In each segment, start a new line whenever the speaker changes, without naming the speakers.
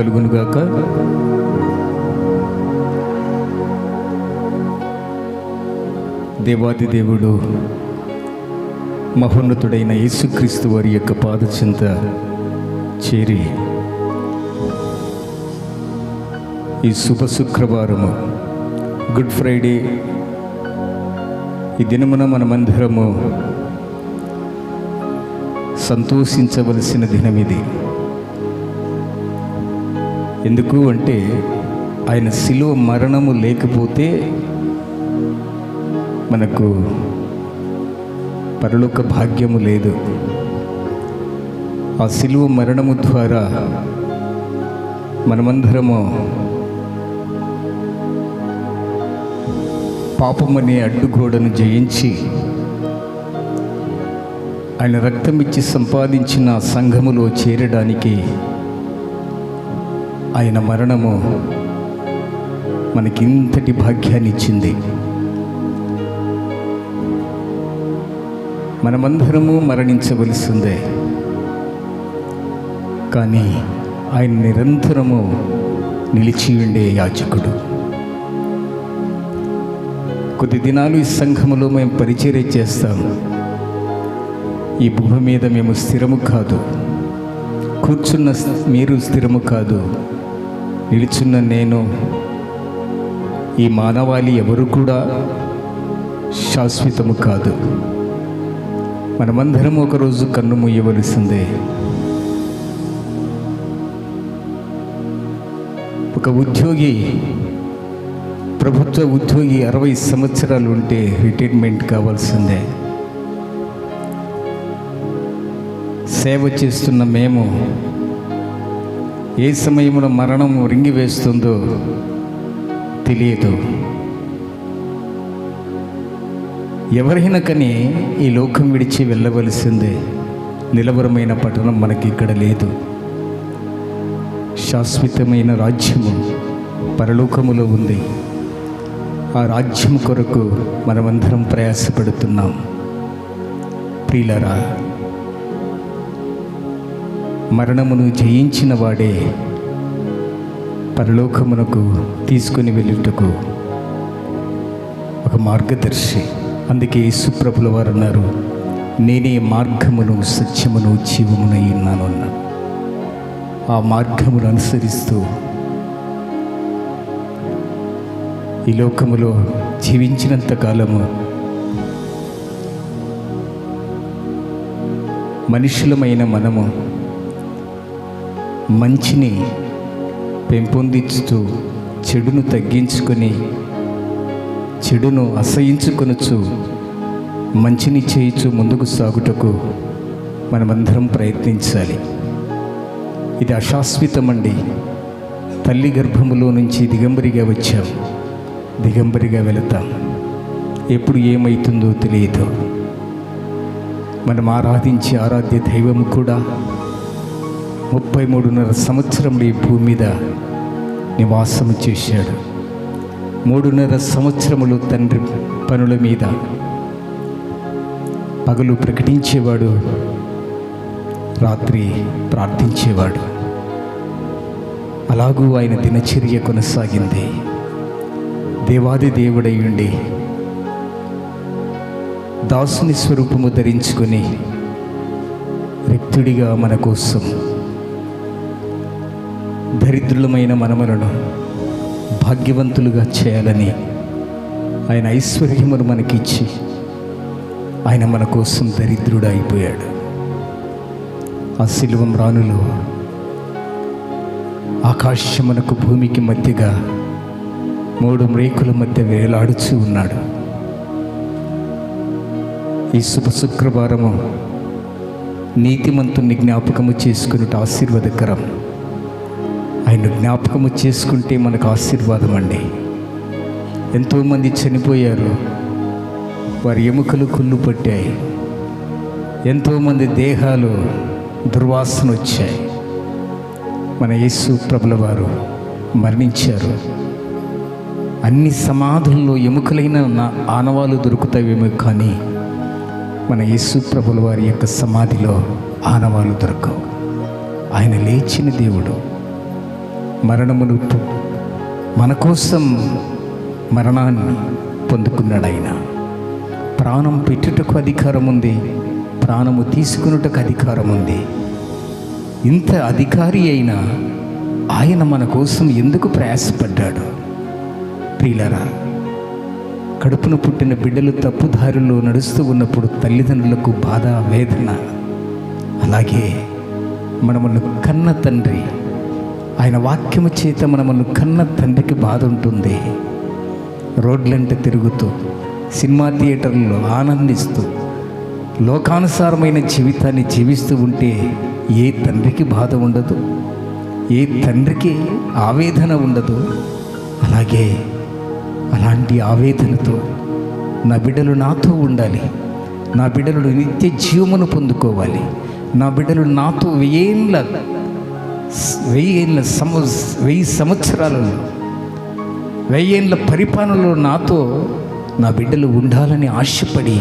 కలుగునుగాక. దేవాది దేవుడు మహోన్నతుడైన యేసుక్రీస్తు వారి యొక్క పాదచెంత చేరి ఈ శుభ శుక్రవారము గుడ్ ఫ్రైడే ఈ దినమున మనమందరము సంతోషించవలసిన దినం ఇది. ఎందుకు అంటే ఆయన శిలువ మరణము లేకపోతే మనకు పరలోక భాగ్యము లేదు. ఆ శిలువ మరణము ద్వారా మనమందరము పాపమనే అడ్డుగోడను జయించి ఆయన రక్తం ఇచ్చి సంపాదించిన సంఘములో చేరడానికి ఆయన మరణము మనకింతటి భాగ్యాన్ని ఇచ్చింది. మనమందరము మరణించవలసిందే, కానీ ఆయన నిరంతరము నిలిచి ఉండే యాజకుడు. కొద్ది దినాలు ఈ సంఘములో మేము పరిచర్య చేస్తాము. ఈ భూమి మీద మేము స్థిరము కాదు, కూర్చున్న మీరు స్థిరము కాదు, నిలుచున్న నేను, ఈ మానవాళి ఎవరు కూడా శాశ్వతము కాదు. మనమందరం ఒకరోజు కన్ను మూయవలసిందే. ఒక ఉద్యోగి, ప్రభుత్వ ఉద్యోగి 60 సంవత్సరాలు ఉంటే రిటైర్మెంట్ కావాల్సిందే. సేవ చేస్తున్న మేము ఏ సమయంలో మరణం రింగి వేస్తుందో తెలియదు. ఎవరైనా కానీ ఈ లోకం విడిచి వెళ్ళవలసిందే. నిలవరమైన పట్టణం మనకి ఇక్కడ లేదు. శాశ్వతమైన రాజ్యము పరలోకములో ఉంది. ఆ రాజ్యం కొరకు మనమందరం ప్రయాసపడుతున్నాం. ప్రియులారా, మరణమును జయించిన వాడే పరలోకమునకు తీసుకుని వెళ్ళుటకు ఒక మార్గదర్శి. అందుకే యేసుప్రభుల వారు అన్నారు, నేనే మార్గమును సత్యమును జీవమునై ఉన్నాను అన్నాడు. ఆ మార్గమును అనుసరిస్తూ ఈ లోకములో జీవించినంత కాలము మనుషులమైన మనము మంచిని పెంపొందించుతూ చెడును తగ్గించుకొని చెడును అసహించుకొనుచు మంచిని చేయుచు ముందుకు సాగుటకు మనమందరం ప్రయత్నించాలి. ఇది అశాశ్వతమండి. తల్లి గర్భములో నుంచి దిగంబరిగా వచ్చాం, దిగంబరిగా వెళతాం. ఎప్పుడు ఏమవుతుందో తెలియదు. మనం ఆరాధించే ఆరాధ్య దైవము కూడా 33.5 సంవత్సరములు ఈ భూమి మీద నివాసము చేశాడు. 3.5 సంవత్సరములు తండ్రి పనుల మీద పగలు ప్రకటించేవాడు, రాత్రి ప్రార్థించేవాడు. అలాగూ ఆయన దినచర్య కొనసాగింది. దేవాది దేవుడై ఉండి దాసుని స్వరూపము ధరించుకొని రిక్తుడిగా మన కోసం దరిద్రులమైన మనములను భాగ్యవంతులుగా చేయాలని ఆయన ఐశ్వర్యమును మనకిచ్చి ఆయన మన కోసం దరిద్రుడు అయిపోయాడు. ఆ శిలువ మ్రానులో ఆకాశమునకు భూమికి మధ్యగా 3 మ్రేకుల మధ్య వేలాడుచూ ఉన్నాడు. ఈ శుభ శుక్రవారము నీతిమంతుని జ్ఞాపకము చేసుకున్నట్టు ఆశీర్వాదకరం. ఆయన జ్ఞాపకము చేసుకుంటే మనకు ఆశీర్వాదం అండి. ఎంతోమంది చనిపోయారు, వారి ఎముకలు కుళ్ళు పట్టాయి. ఎంతోమంది దేహాలు దుర్వాసన వచ్చాయి. మన యేసు ప్రభుల వారు మరణించారు. అన్ని సమాధుల్లో ఎముకలైన ఆనవాలు దొరుకుతావేమో, కానీ మన యేసు ప్రభుల వారి యొక్క సమాధిలో ఆనవాలు దొరకవు. ఆయన లేచిన దేవుడు, మరణమును మన కోసం మరణాన్ని పొందుకున్నాడు. ఆయన ప్రాణం పెట్టుటకు అధికారం ఉంది, ప్రాణము తీసుకున్నటకు అధికారం ఉంది. ఇంత అధికారి అయినా ఆయన మన కోసం ఎందుకు ప్రయాసపడ్డాడు? ప్రియులారా, కడుపున పుట్టిన బిడ్డలు తప్పుదారిలో నడుస్తూ ఉన్నప్పుడు తల్లిదండ్రులకు బాధ, వేదన. అలాగే మనమును కన్న తండ్రి, ఆయన వాక్యము చేత మనమును కన్న తండ్రికి బాధ ఉంటుంది. రోడ్లంట తిరుగుతూ, సినిమా థియేటర్లో ఆనందిస్తూ, లోకానుసారమైన జీవితాన్ని జీవిస్తూ ఉంటే ఏ తండ్రికి బాధ ఉండదు? ఏ తండ్రికి ఆవేదన ఉండదు? అలాంటి ఆవేదనతో నా బిడ్డలు నాతో ఉండాలి, నా బిడ్డలు నిత్య జీవమును పొందుకోవాలి, నా బిడ్డలు నాతో 1000 సంవత్సరాలలో 1000 పరిపాలనలో నాతో నా బిడ్డలు ఉండాలని ఆశపడి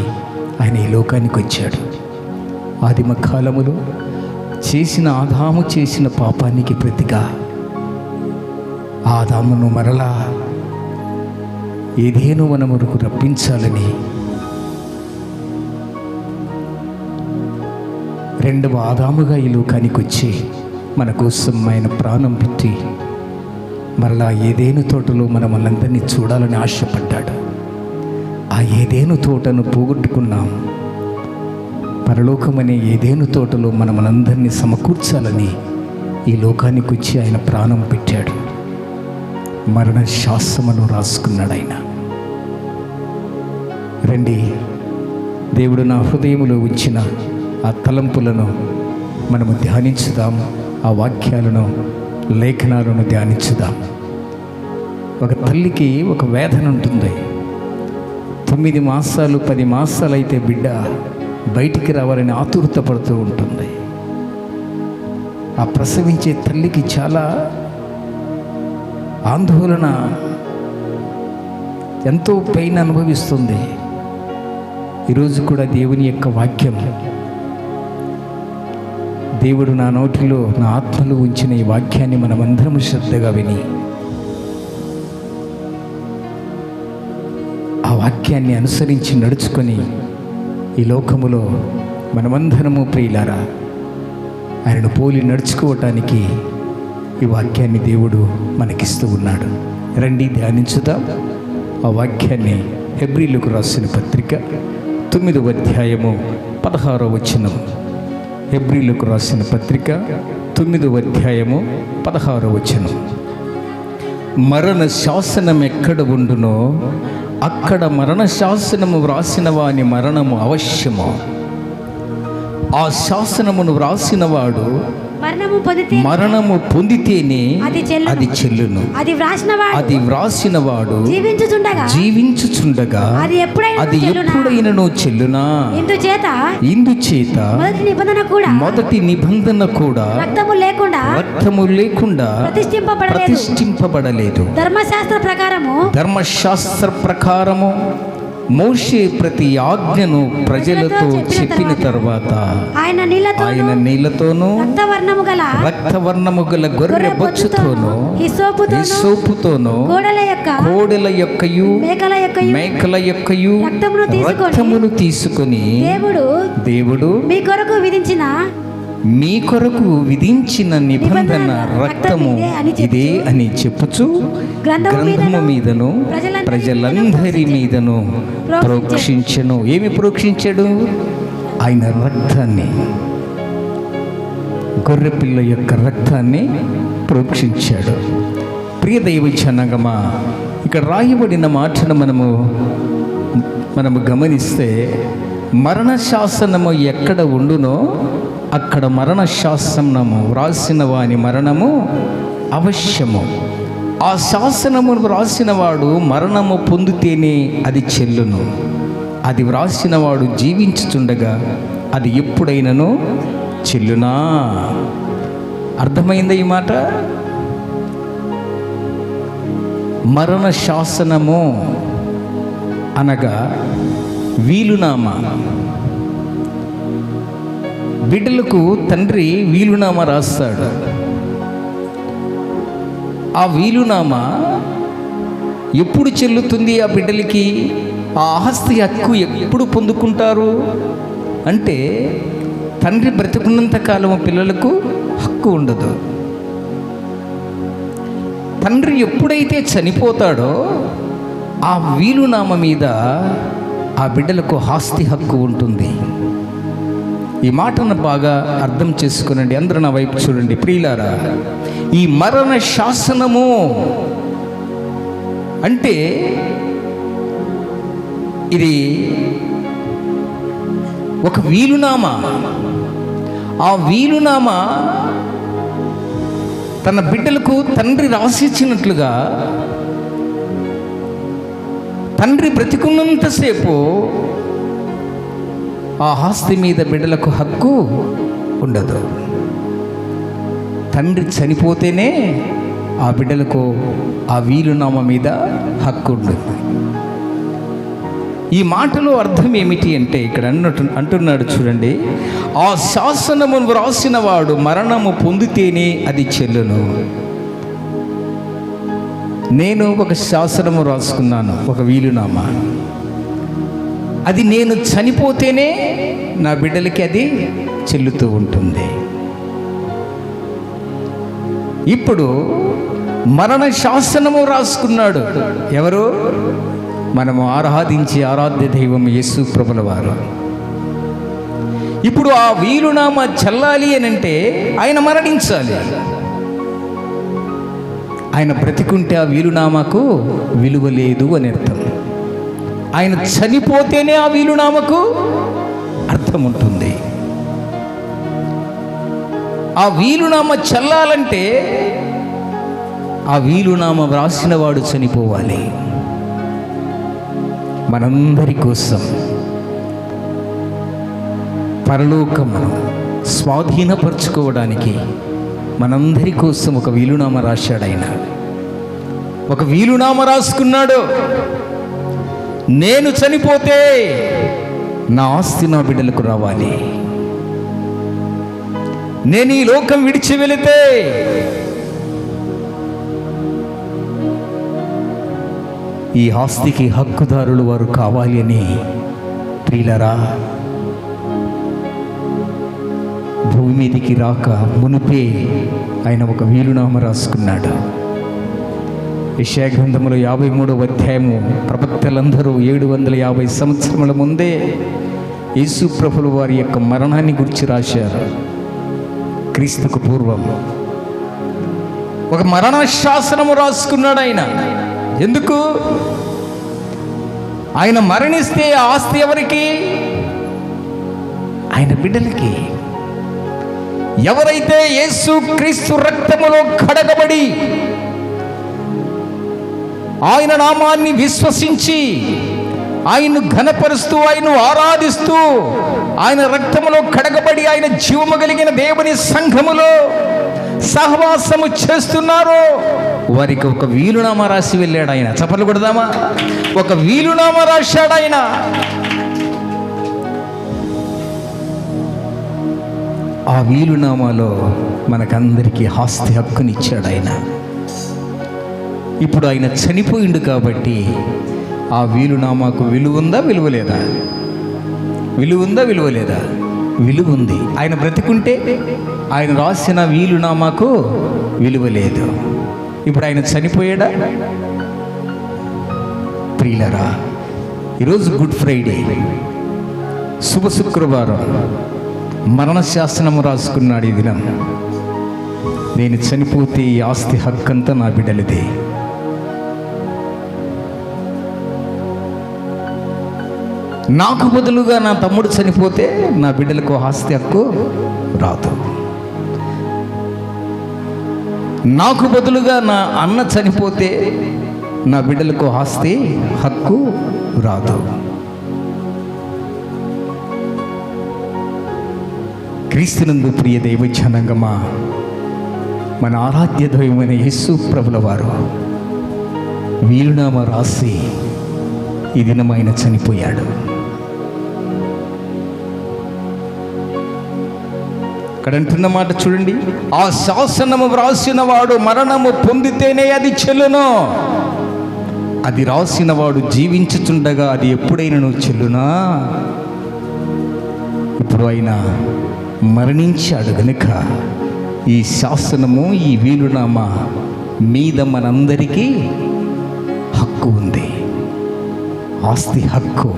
ఆయన ఈ లోకానికి వచ్చాడు. ఆదిమ కాలములో ఆదాము చేసిన పాపానికి ప్రతిగా ఆదామును మరలా ఏదేను వనమునకు రప్పించాలని రెండవ ఆదాముగా ఈ లోకానికి వచ్చి మన కోసం ఆయన ప్రాణం పెట్టి మరలా ఏదేను తోటలో మనల్ని చూడాలని ఆశపడ్డాడు. ఆ ఏదేను తోటను పోగొట్టుకున్నాం. పరలోకమనే ఏదేను తోటలో మనందరినీ సమకూర్చాలని ఈ లోకానికి వచ్చి ఆయన ప్రాణం పెట్టాడు. మరణ శాసనమును రాసుకున్నాడు ఆయన. రండి, దేవుడు నా హృదయములో ఉంచిన ఆ తలంపులను మనము ధ్యానించుదాం. ఆ వాక్యాలను, లేఖనాలను ధ్యానించుదాం. ఒక తల్లికి ఒక వేదన ఉంటుంది. 9 మాసాలు 10 మాసాలు అయితే బిడ్డ బయటికి రావాలని ఆతురత పడుతూ ఉంటుంది. ఆ ప్రసవించే తల్లికి చాలా ఆందోళన, ఎంతో పెయిన్ అనుభవిస్తుంది. ఈరోజు కూడా దేవుని యొక్క వాక్యం, దేవుడు నా నోటిలో, నా ఆత్మలో ఉంచిన ఈ వాక్యాన్ని మనమందరం శ్రద్ధగా విని ఆ వాక్యాన్ని అనుసరించి నడుచుకొని ఈ లోకములో మనమందరము ప్రియులారా ఆయనను పోలి నడుచుకోవటానికి ఈ వాక్యాన్ని దేవుడు మనకిస్తూ ఉన్నాడు. రండి, ధ్యానించుదాం ఆ వాక్యాన్ని. హెబ్రీలకు రాసిన పత్రిక 9వ అధ్యాయము 16వ వచనం. హెబ్రీలకు రాసిన పత్రిక 9వ అధ్యాయము 16వ వచనం. మరణ శాసనం ఎక్కడ ఉండునో అక్కడ మరణ శాసనము వ్రాసిన వాని మరణము అవశ్యము. ఆ శాసనమును వ్రాసినవాడు మరణము పొందితేనే అది చెల్లును. అది వ్రాసినవాడు జీవించుచుండగా అది ఎప్పుడైనను చెల్లునా? ఇందుచేత మొదటి నిబంధన కూడా రక్తము లేకుండా ప్రతిష్ఠింపబడలేదు. ధర్మశాస్త్ర ప్రకారము మోషే ప్రతి ఆజ్ఞను ప్రజలతో చెప్పిన తర్వాత ఆయన నీళ్లతోనూ రక్తవర్ణము గల గొర్రె బొచ్చుతోనూ హిస్సోపుతోనూ కోడెల యొక్కయు మేకల యొక్కయు రక్తమును తీసుకొని దేవుడు మీ కొరకు విధించిన నిబంధన రక్తము ఇదే అని చెప్పుచు గ్రంథము మీదను ప్రజలందరి మీదను ప్రోక్షించెను. ఏమి ప్రోక్షించాడు? ఆయన రక్తాన్ని, గొర్రెపిల్ల యొక్క రక్తాన్ని ప్రోక్షించాడు. ప్రియ దైవ జనాంగమా, ఇక్కడ రాయబడిన మాటను మనము గమనిస్తే మరణ శాసనము ఎక్కడ ఉండునో అక్కడ మరణ శాసనము వ్రాసిన వాని మరణము అవశ్యము. ఆ శాసనమును వ్రాసినవాడు మరణము పొందితేనే అది చెల్లును. అది వ్రాసినవాడు జీవించుచుండగా అది ఎప్పుడైనను చెల్లునా? అర్థమైందా ఈ మాట? మరణ శాసనము అనగా వీలునామా. బిడ్డలకు తండ్రి వీలునామా రాస్తాడు. ఆ వీలునామా ఎప్పుడు చెల్లుతుంది ఆ బిడ్డలకి? ఆ ఆస్తి హక్కు ఎప్పుడు పొందుకుంటారు అంటే, తండ్రి బ్రతికున్నంత కాలం పిల్లలకు హక్కు ఉండదు. తండ్రి ఎప్పుడైతే చనిపోతాడో ఆ వీలునామా మీద ఆ బిడ్డలకు ఆస్తి హక్కు ఉంటుంది. ఈ మాటను బాగా అర్థం చేసుకునండి. అందరూ నా వైపు చూడండి ప్రియులారా. ఈ మరణ శాసనము అంటే ఇది ఒక వీలునామా. ఆ వీలునామా తన బిడ్డలకు తండ్రి రాసిచ్చినట్లుగా, తండ్రి బ్రతికున్నంతసేపు ఆ ఆస్తి మీద బిడ్డలకు హక్కు ఉండదు. తండ్రి చనిపోతేనే ఆ బిడ్డలకు ఆ వీలునామా మీద హక్కు ఉంటుంది. ఈ మాటలో అర్థం ఏమిటి అంటే, ఇక్కడ అంటున్నాడు చూడండి, ఆ శాసనమును వ్రాసిన వాడు మరణము పొందితేనే అది చెల్లును. నేను ఒక శాసనము రాసుకున్నాను, ఒక వీలునామా. అది నేను చనిపోతేనే నా బిడ్డలకి అది చెల్లుతూ ఉంటుంది. ఇప్పుడు మరణ శాసనము రాసుకున్నాడు ఎవరు? మనము ఆరాధించే ఆరాధ్య దైవం యేసు ప్రభుల వారు. ఇప్పుడు ఆ వీలునామా చెల్లాలి అని అంటే ఆయన మరణించాలి. ఆయన బ్రతికుంటే ఆ వీలునామాకు విలువ లేదు అని అర్థం. ఆయన చనిపోతేనే ఆ వీలునామాకు అర్థం ఉంటుంది. ఆ వీలునామా చెల్లాలంటే ఆ వీలునామా వ్రాసిన వాడు చనిపోవాలి. మనందరి కోసం పరలోకమును స్వాధీనపరచుకోవడానికి మనందరి కోసం ఒక వీలునామా రాశాడు. ఆయన ఒక వీలునామా రాసుకున్నాడు. నేను చనిపోతే నా ఆస్తి నా బిడ్డలకు రావాలి. నేను ఈ లోకం విడిచి వెళితే ఈ ఆస్తికి హక్కుదారులు వారు కావాలి అని ప్రియులారా, భూమి మీదికి రాక మునిపే ఆయన ఒక వీలునామా రాసుకున్నాడు. యెషయా గ్రంథములో 53వ అధ్యాయము ప్రవక్తలందరూ 750 సంవత్సరముల ముందే యేసు ప్రభుల వారి యొక్క మరణాన్ని గురించి రాశారు. క్రీస్తుకు పూర్వం ఒక మరణ శాసనము రాసుకున్నాడు ఆయన. ఎందుకు? ఆయన మరణిస్తే ఆస్తి ఎవరికి? ఆయన బిడ్డలకి. ఎవరైతే యేసు క్రీస్తు రక్తములో కడగబడి ఆయన నామాన్ని విశ్వసించి ఆయన్ను ఘనపరుస్తూ ఆయన్ను ఆరాధిస్తూ ఆయన రక్తములో కడగబడి ఆయన జీవము కలిగిన దేవుని సంఘములో సహవాసము చేస్తున్నారో వారికి ఒక వీలునామా రాసి వెళ్ళాడు ఆయన. చప్పట్లు కొడదామా? ఒక వీలునామా రాశాడు ఆయన. ఆ వీలునామాలో మనకందరికీ ఆస్తి హక్కునిచ్చాడు ఆయన. ఇప్పుడు ఆయన చనిపోయిండు కాబట్టి ఆ వీలునామాకు విలువ ఉందా విలువ లేదా? విలువ ఉందా విలువ లేదా? విలువ ఉంది. ఆయన బ్రతికుంటే ఆయన రాసిన వీలునామాకు విలువ లేదు. ఇప్పుడు ఆయన చనిపోయాడా? ప్రియులారా, ఈరోజు గుడ్ ఫ్రైడే, శుభ శుక్రవారం, మరణ శాసనము రాసుకున్నాడు ఈ దినం. నేను చనిపోతే ఈ ఆస్తి హక్కంతా నా బిడ్డలదే. నాకు బదులుగా నా తమ్ముడు చనిపోతే నా బిడ్డలకు ఆస్తి హక్కు రాదు. నాకు బదులుగా నా అన్న చనిపోతే నా బిడ్డలకు ఆస్తి హక్కు రాదు. క్రీస్తునందు ప్రియ దైవ జనాంగమా, మన ఆరాధ్య దైవమైన యేసు ప్రభుల వారు వీలునామా రాసి ఈ దినం ఆయన చనిపోయాడు. అక్కడ అంటున్న మాట చూడండి, ఆ శాసనము వ్రాసిన వాడు మరణము పొందితేనే అది చెల్లును. అది రాసిన వాడు జీవించుచుండగా అది ఎప్పుడైనా చెల్లునా? ఇప్పుడు ఆయన మరణించాడు గనుక ఈ శాసనము, ఈ వీలునామా మీద మనందరికీ హక్కు ఉంది. ఆస్తి హక్కు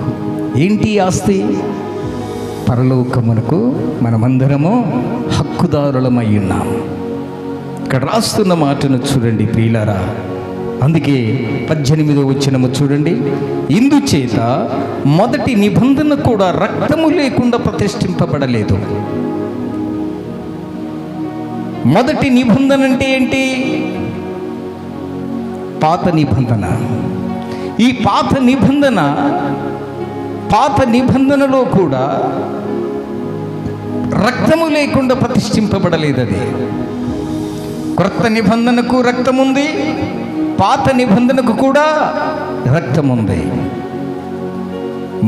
ఏంటి? ఆస్తి పరలోకమునకు మనమందరము హక్కుదారులమై ఉన్నాం. ఇక్కడ రాస్తున్న మాటను చూడండి ప్రియులారా. అందుకే 18వ వచనము చూడండి, ఇందుచేత మొదటి నిబంధన కూడా రక్తము లేకుండా ప్రతిష్ఠింపబడలేదు. మొదటి నిబంధన అంటే ఏంటి? పాత నిబంధన. ఈ పాత నిబంధనలో కూడా రక్తము లేకుండా ప్రతిష్ఠింపబడలేదు. అది క్రొత్త నిబంధనకు రక్తం ఉంది, పాత నిబంధనకు కూడా రక్తం ఉంది.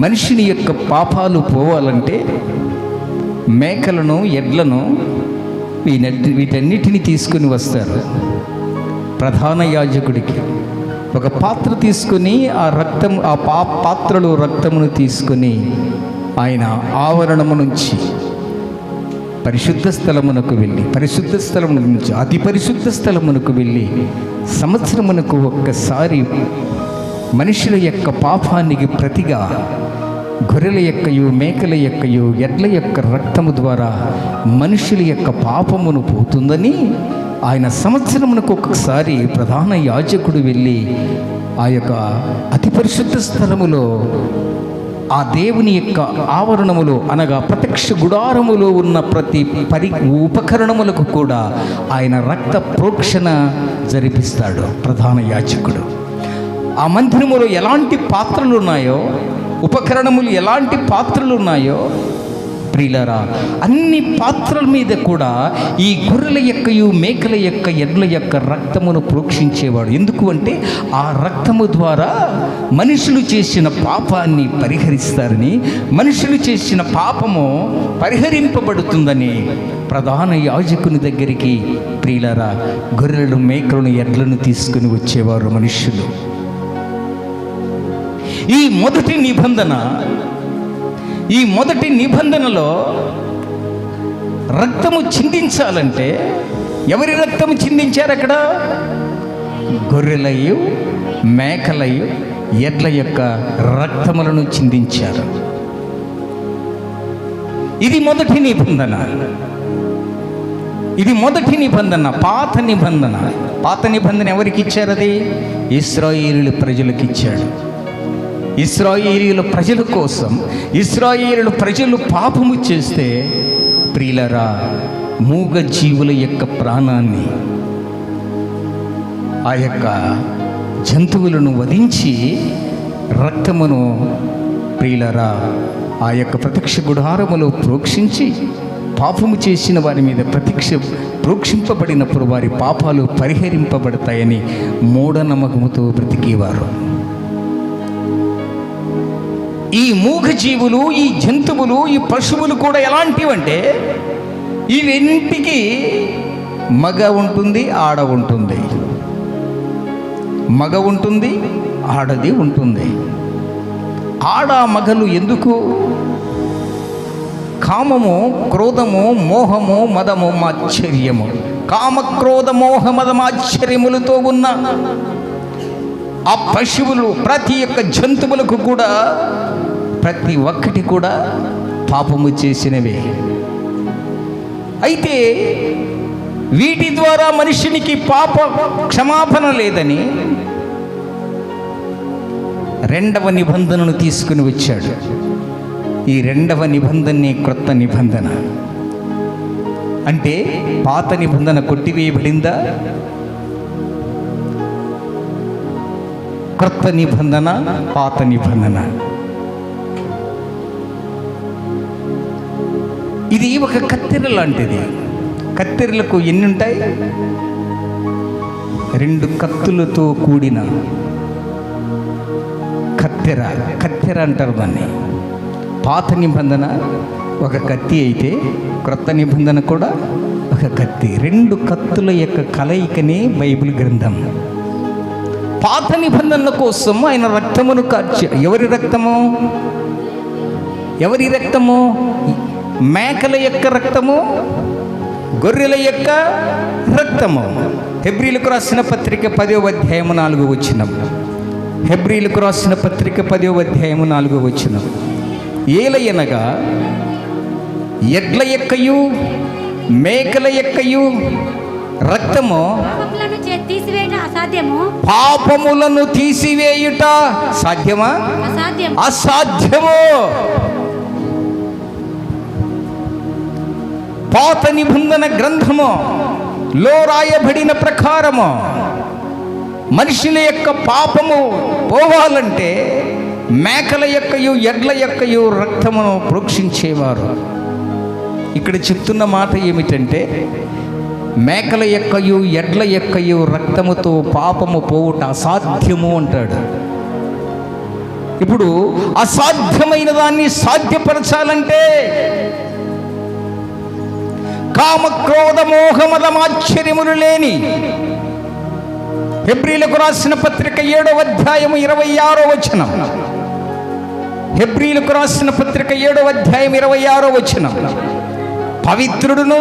మనిషిని యొక్క పాపాలు పోవాలంటే మేకలను, ఎడ్లను, వీటన్నిటిని తీసుకొని వస్తారు. ప్రధాన యాజకుడికి ఒక పాత్ర తీసుకొని ఆ పాత్రలో రక్తమును తీసుకొని ఆయన ఆవరణము నుంచి పరిశుద్ధ స్థలమునకు వెళ్ళి, పరిశుద్ధ స్థలము నుంచి అతి పరిశుద్ధ స్థలమునకు వెళ్ళి సంవత్సరమునకు ఒక్కసారి మనుషుల యొక్క పాపానికి ప్రతిగా గొర్రెల యొక్కయు, మేకల యొక్కయు, ఎడ్ల యొక్క రక్తము ద్వారా మనుషుల యొక్క పాపమును పోతుందని ఆయన సంవత్సరమునకు ఒక్కసారి ప్రధాన యాజకుడు వెళ్ళి ఆ యొక్క అతి పరిశుద్ధ స్థలములో, ఆ దేవుని యొక్క ఆవరణములో అనగా ప్రత్యక్ష గుడారములో ఉన్న ప్రతి ఉపకరణములకు కూడా ఆయన రక్త ప్రోక్షణ జరిపిస్తాడు ప్రధాన యాజకుడు. ఆ మందిరములో ఎలాంటి పాత్రలు ఉన్నాయో, ఉపకరణములు ఎలాంటి పాత్రలు ఉన్నాయో ప్రియులారా, అన్ని పాత్రల మీద కూడా ఈ గొర్రెల యొక్కయు, మేకల యొక్క, ఎడ్ల యొక్క రక్తమును ప్రోక్షించేవాడు. ఎందుకు అంటే ఆ రక్తము ద్వారా మనుషులు చేసిన పాపాన్ని పరిహరిస్తారని, మనుషులు చేసిన పాపము పరిహరింపబడుతుందని ప్రధాన యాజకుని దగ్గరికి ప్రియులారా గొర్రెలను, మేకలను, ఎడ్లను తీసుకుని వచ్చేవారు మనుషులు. ఈ మొదటి నిబంధనలో రక్తము చిందించాలంటే ఎవరి రక్తము చిందించారు? అక్కడ గొర్రెలయు, మేకలయు, ఎడ్ల యొక్క రక్తములను చిందించారు. ఇది మొదటి నిబంధన. పాత నిబంధన ఎవరికి ఇచ్చారు? అది ఇశ్రాయేలు ప్రజలకు ఇచ్చాడు. ఇశ్రాయేలీయుల ప్రజల కోసం, ఇశ్రాయేలు ప్రజలు పాపము చేస్తే ప్రియులరా మూగ జీవుల యొక్క ప్రాణాన్ని, ఆ యొక్క జంతువులను వధించి రక్తమును ప్రియులరా ఆ యొక్క ప్రత్యక్ష గుడారములో ప్రోక్షించి పాపము చేసిన వారి మీద ప్రోక్షింపబడినప్పుడు వారి పాపాలు పరిహరింపబడతాయని మూఢనమ్మకముతో బ్రతికేవారు. ఈ మూగ జీవులు, ఈ జంతువులు, ఈ పశువులు కూడా ఎలాంటివంటే ఇవన్నిటికీ మగ ఉంటుంది, ఆడ ఉంటుంది. మగ ఉంటుంది, ఆడది ఉంటుంది. ఆడ మగలు ఎందుకు? కామము, క్రోధము, మోహము, మదము, మాశ్చర్యము. కామ, క్రోధ, మోహ, మదమాశ్చర్యములతో ఉన్న ఆ పశువులు, ప్రతి ఒక్క జంతువులకు కూడా ప్రతి ఒక్కటి కూడా పాపము చేసినవే. అయితే వీటి ద్వారా మనుషునికి పాప క్షమాపణ లేదని రెండవ నిబంధనను తీసుకుని వచ్చాడు. ఈ రెండవ నిబంధనే క్రొత్త నిబంధన. అంటే పాత నిబంధన కొట్టివేయబడిందా? క్రొత్త నిబంధన, పాత నిబంధన. ఇది ఒక కత్తెర లాంటిది. కత్తెరలకు ఎన్ని ఉంటాయి? 2 కత్తులతో కూడిన కత్తెర అంటారు దాన్ని. పాత నిబంధన ఒక కత్తి అయితే క్రొత్త నిబంధన కూడా ఒక కత్తి. రెండు కత్తుల యొక్క కలయికనే బైబిల్ గ్రంథం. పాత నిబంధనల కోసం ఆయన రక్తమును కార్చాడు. ఎవరి రక్తము? ఎవరి రక్తము? మేకల యొక్క రక్తము, గొర్రెల యొక్క రక్తము. హెబ్రీలకు రాసిన పత్రిక 10వ అధ్యాయము 4వ వచనం. హెబ్రీలకు రాసిన పత్రిక 10వ అధ్యాయము 4వ వచనం. ఏలయనగా ఎడ్ల యొక్కయు మేకల యొక్కయు రక్తము పాపములను తీసివేయుట సాధ్యమా? అసాధ్యము. పాత నిబంధన గ్రంథములో రాయబడిన ప్రకారము మనుషుల యొక్క పాపము పోవాలంటే మేకల యొక్కయు ఎడ్ల యొక్కయు రక్తమును ప్రోక్షించేవారు. ఇక్కడ చెప్తున్న మాట ఏమిటంటే, మేకల యొక్కయు ఎడ్ల యొక్కయు రక్తముతో పాపము పోవుట అసాధ్యము అంటాడు. ఇప్పుడు అసాధ్యమైన దాన్ని సాధ్యపరచాలంటే కామ క్రోధ మోహ మదమాశ్చర్యములు లేని, హెబ్రీలకు రాసిన పత్రిక 7వ అధ్యాయము 26వ వచనం. హెబ్రీలకు రాసిన పత్రిక 7వ అధ్యాయం 26వ వచనం. పవిత్రుడును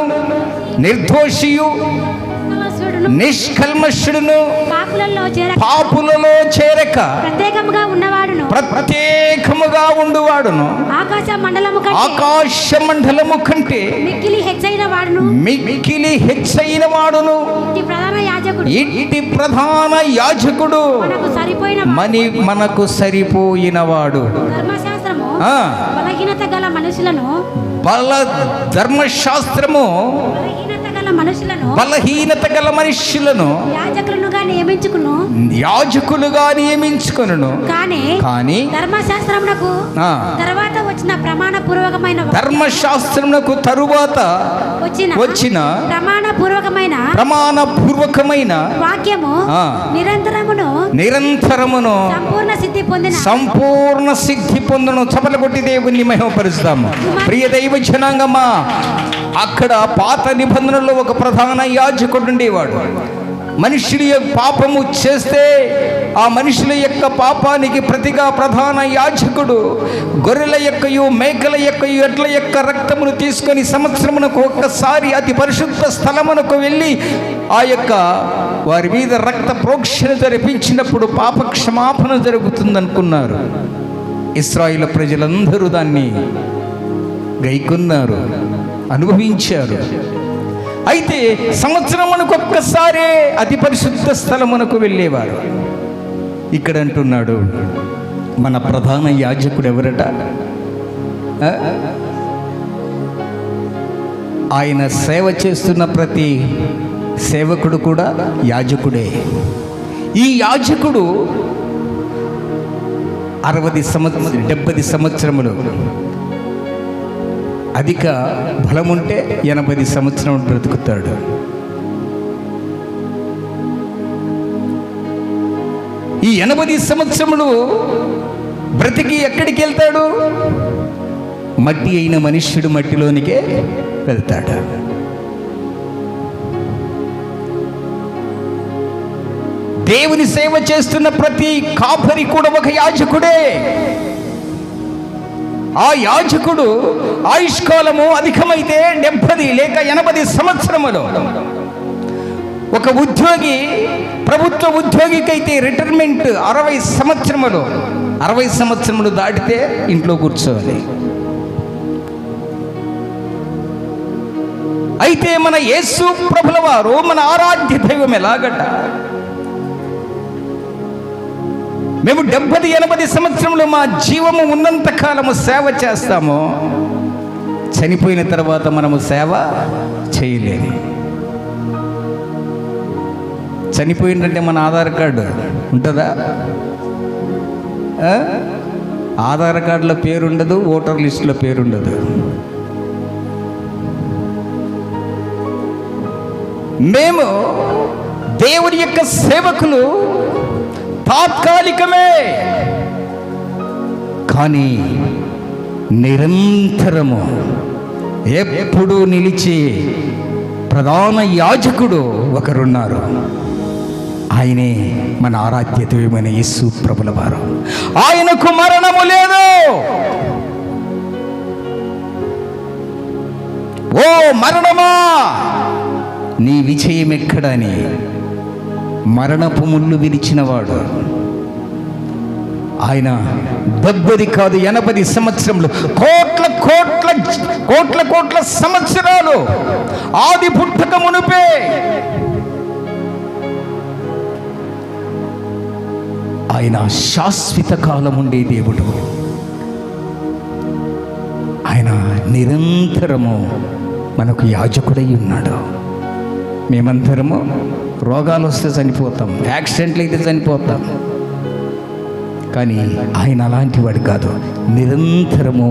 నిర్దోషియు నిష్కల్మషుడును పాపులలో చేరక ప్రత్యేకముగా ఉండువాడును ఆకాశ మండలము కంటే మిక్కిలి హెచ్చైన వాడును ఇట్టి ప్రధాన యాజకుడు మనకు సరిపోయినవాడు. ధర్మశాస్త్రము బలహీనత గల మనుషులను యాజకులుగా నియమించుకొనును. కానీ ధర్మశాస్త్రమునకు తరువాత వచ్చిన ప్రమాణపూర్వకమైన నిరంతరమును సంపూర్ణ సిద్ధి పొందును. చపల కొట్టి దేవుని మహిమపరుస్తాము. ప్రియ దైవ జనాంగమా, అక్కడ పాత నిబంధనలో ఒక ప్రధాన యాజకుడు ఉండేవాడు. మనుషుల పాపము చేస్తే ఆ మనుషుల యొక్క పాపానికి ప్రతిగా ప్రధాన యాజకుడు గొర్రెల యొక్కయు మేకల యొక్కయు ఎడ్ల యొక్క రక్తమును తీసుకొని సంవత్సరమునకు ఒక్కసారి అతి పరిశుద్ధ స్థలమునకు వెళ్ళి ఆ యొక్క వారి మీద రక్త ప్రోక్షణ జరిపించినప్పుడు పాప క్షమాపణ జరుగుతుందనుకున్నారు. ఇశ్రాయేలు ప్రజలందరూ దాన్ని గైకొన్నారు, అనుభవించారు. అయితే సంవత్సరమునకు ఒక్కసారే అతి పరిశుద్ధ స్థలమునకు వెళ్ళేవారు. ఇక్కడ అంటున్నాడు, మన ప్రధాన యాజకుడు ఎవరట? ఆయన సేవ చేస్తున్న ప్రతి సేవకుడు కూడా యాజకుడే. ఈ యాజకుడు 70 సంవత్సరములు అధిక బలముంటే 80 సంవత్సరం బ్రతుకుతాడు. ఈ 80 సంవత్సరములు బ్రతికి ఎక్కడికి వెళ్తాడు? మట్టి అయిన మనుష్యుడు మట్టిలోనికే వెళ్తాడు. దేవుని సేవ చేస్తున్న ప్రతి కాపరి కూడా ఒక యాజకుడే. ఆ యాజకుడు ఆయుష్కాలము అధికమైతే 70 లేక 80 సంవత్సరములు. ఒక ఉద్యోగి, ప్రభుత్వ ఉద్యోగికైతే రిటైర్మెంట్ 60 సంవత్సరములు. 60 సంవత్సరములు దాటితే ఇంట్లో కూర్చోవాలి. అయితే మన యేసు ప్రభుల వారు, మన ఆరాధ్య దైవం ఎలాగట? మేము 70-80 సంవత్సరములు మా జీవము ఉన్నంత కాలము సేవ చేస్తాము. చనిపోయిన తర్వాత మనము సేవ చేయలేము. చనిపోయిందంటే మన ఆధార్ కార్డు ఉంటుందా? ఆధార్ కార్డులో పేరు ఉండదు, ఓటర్ లిస్టులో పేరు ఉండదు. మేము దేవుని యొక్క సేవకులు తాత్కాలికమే, కానీ నిరంతరము ఎప్పుడు నిలిచే ప్రధాన యాజకుడు ఒకరున్నారు. ఆయనే మన ఆరాధ్య దైవమైన యేసు ప్రభుల వారు. ఆయనకు మరణము లేదు. ఓ మరణమా, నీ విజయం ఎక్కడని మరణపు ముళ్ళు విరిచినవాడు ఆయన. 70 కాదు 80 సంవత్సరములు, కోట్ల కోట్ల కోట్ల కోట్ల సంవత్సరాలు ఆది పుట్టక మునుపే ఆయన శాశ్వత కాలం ఉండే దేవుడు. ఆయన నిరంతరము మనకు యాజకుడై ఉన్నాడు. మేమందరము రోగాలు వస్తే చనిపోతాం, యాక్సిడెంట్లు అయితే చనిపోతాం. కానీ ఆయన అలాంటి వాడు కాదు. నిరంతరము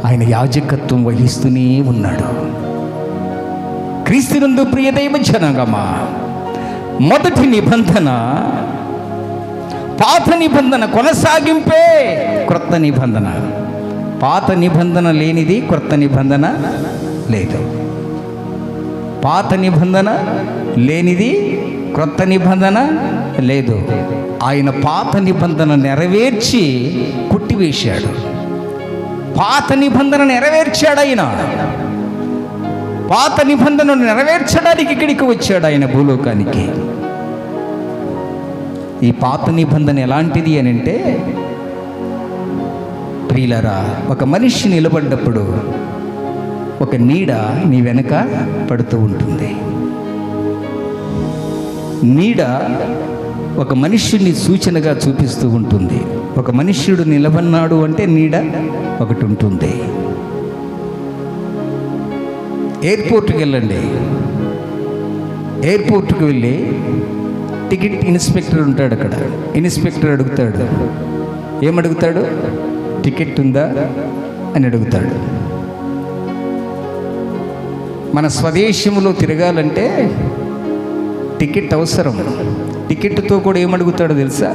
ఆయన యాజకత్వం వహిస్తూనే ఉన్నాడు. క్రీస్తునందు ప్రియ దైవ జనాంగమా, మొదటి నిబంధన పాత నిబంధన కొనసాగింపే క్రొత్త నిబంధన. పాత నిబంధన లేనిది క్రొత్త నిబంధన లేదు. పాత నిబంధన లేనిది క్రొత్త నిబంధన లేదు. ఆయన పాత నిబంధన నెరవేర్చి కుట్టివేశాడు. పాత నిబంధన నెరవేర్చాడు ఆయన. పాత నిబంధనను నెరవేర్చడానికి ఇక్కడికి వచ్చాడు ఆయన భూలోకానికి. ఈ పాత నిబంధన ఎలాంటిది అని అంటే, ప్రియులారా, ఒక మనిషి నిలబడ్డప్పుడు ఒక నీడ నీ వెనక పడుతూ ఉంటుంది. నీడ ఒక మనుష్యుని సూచనగా చూపిస్తూ ఉంటుంది. ఒక మనుష్యుడు నిలబడినాడు అంటే నీడ ఒకటి ఉంటుంది. ఎయిర్పోర్ట్కి వెళ్ళండి. ఎయిర్పోర్ట్కి వెళ్ళి టికెట్ ఇన్స్పెక్టర్ ఉంటాడు అక్కడ. ఇన్స్పెక్టర్ అడుగుతాడు, ఏమడుగుతాడు? టికెట్ ఉందా అని అడుగుతాడు. మన స్వదేశంలో తిరగాలంటే టికెట్ అవసరం. టికెట్తో కూడా ఏమడుగుతాడో తెలుసా?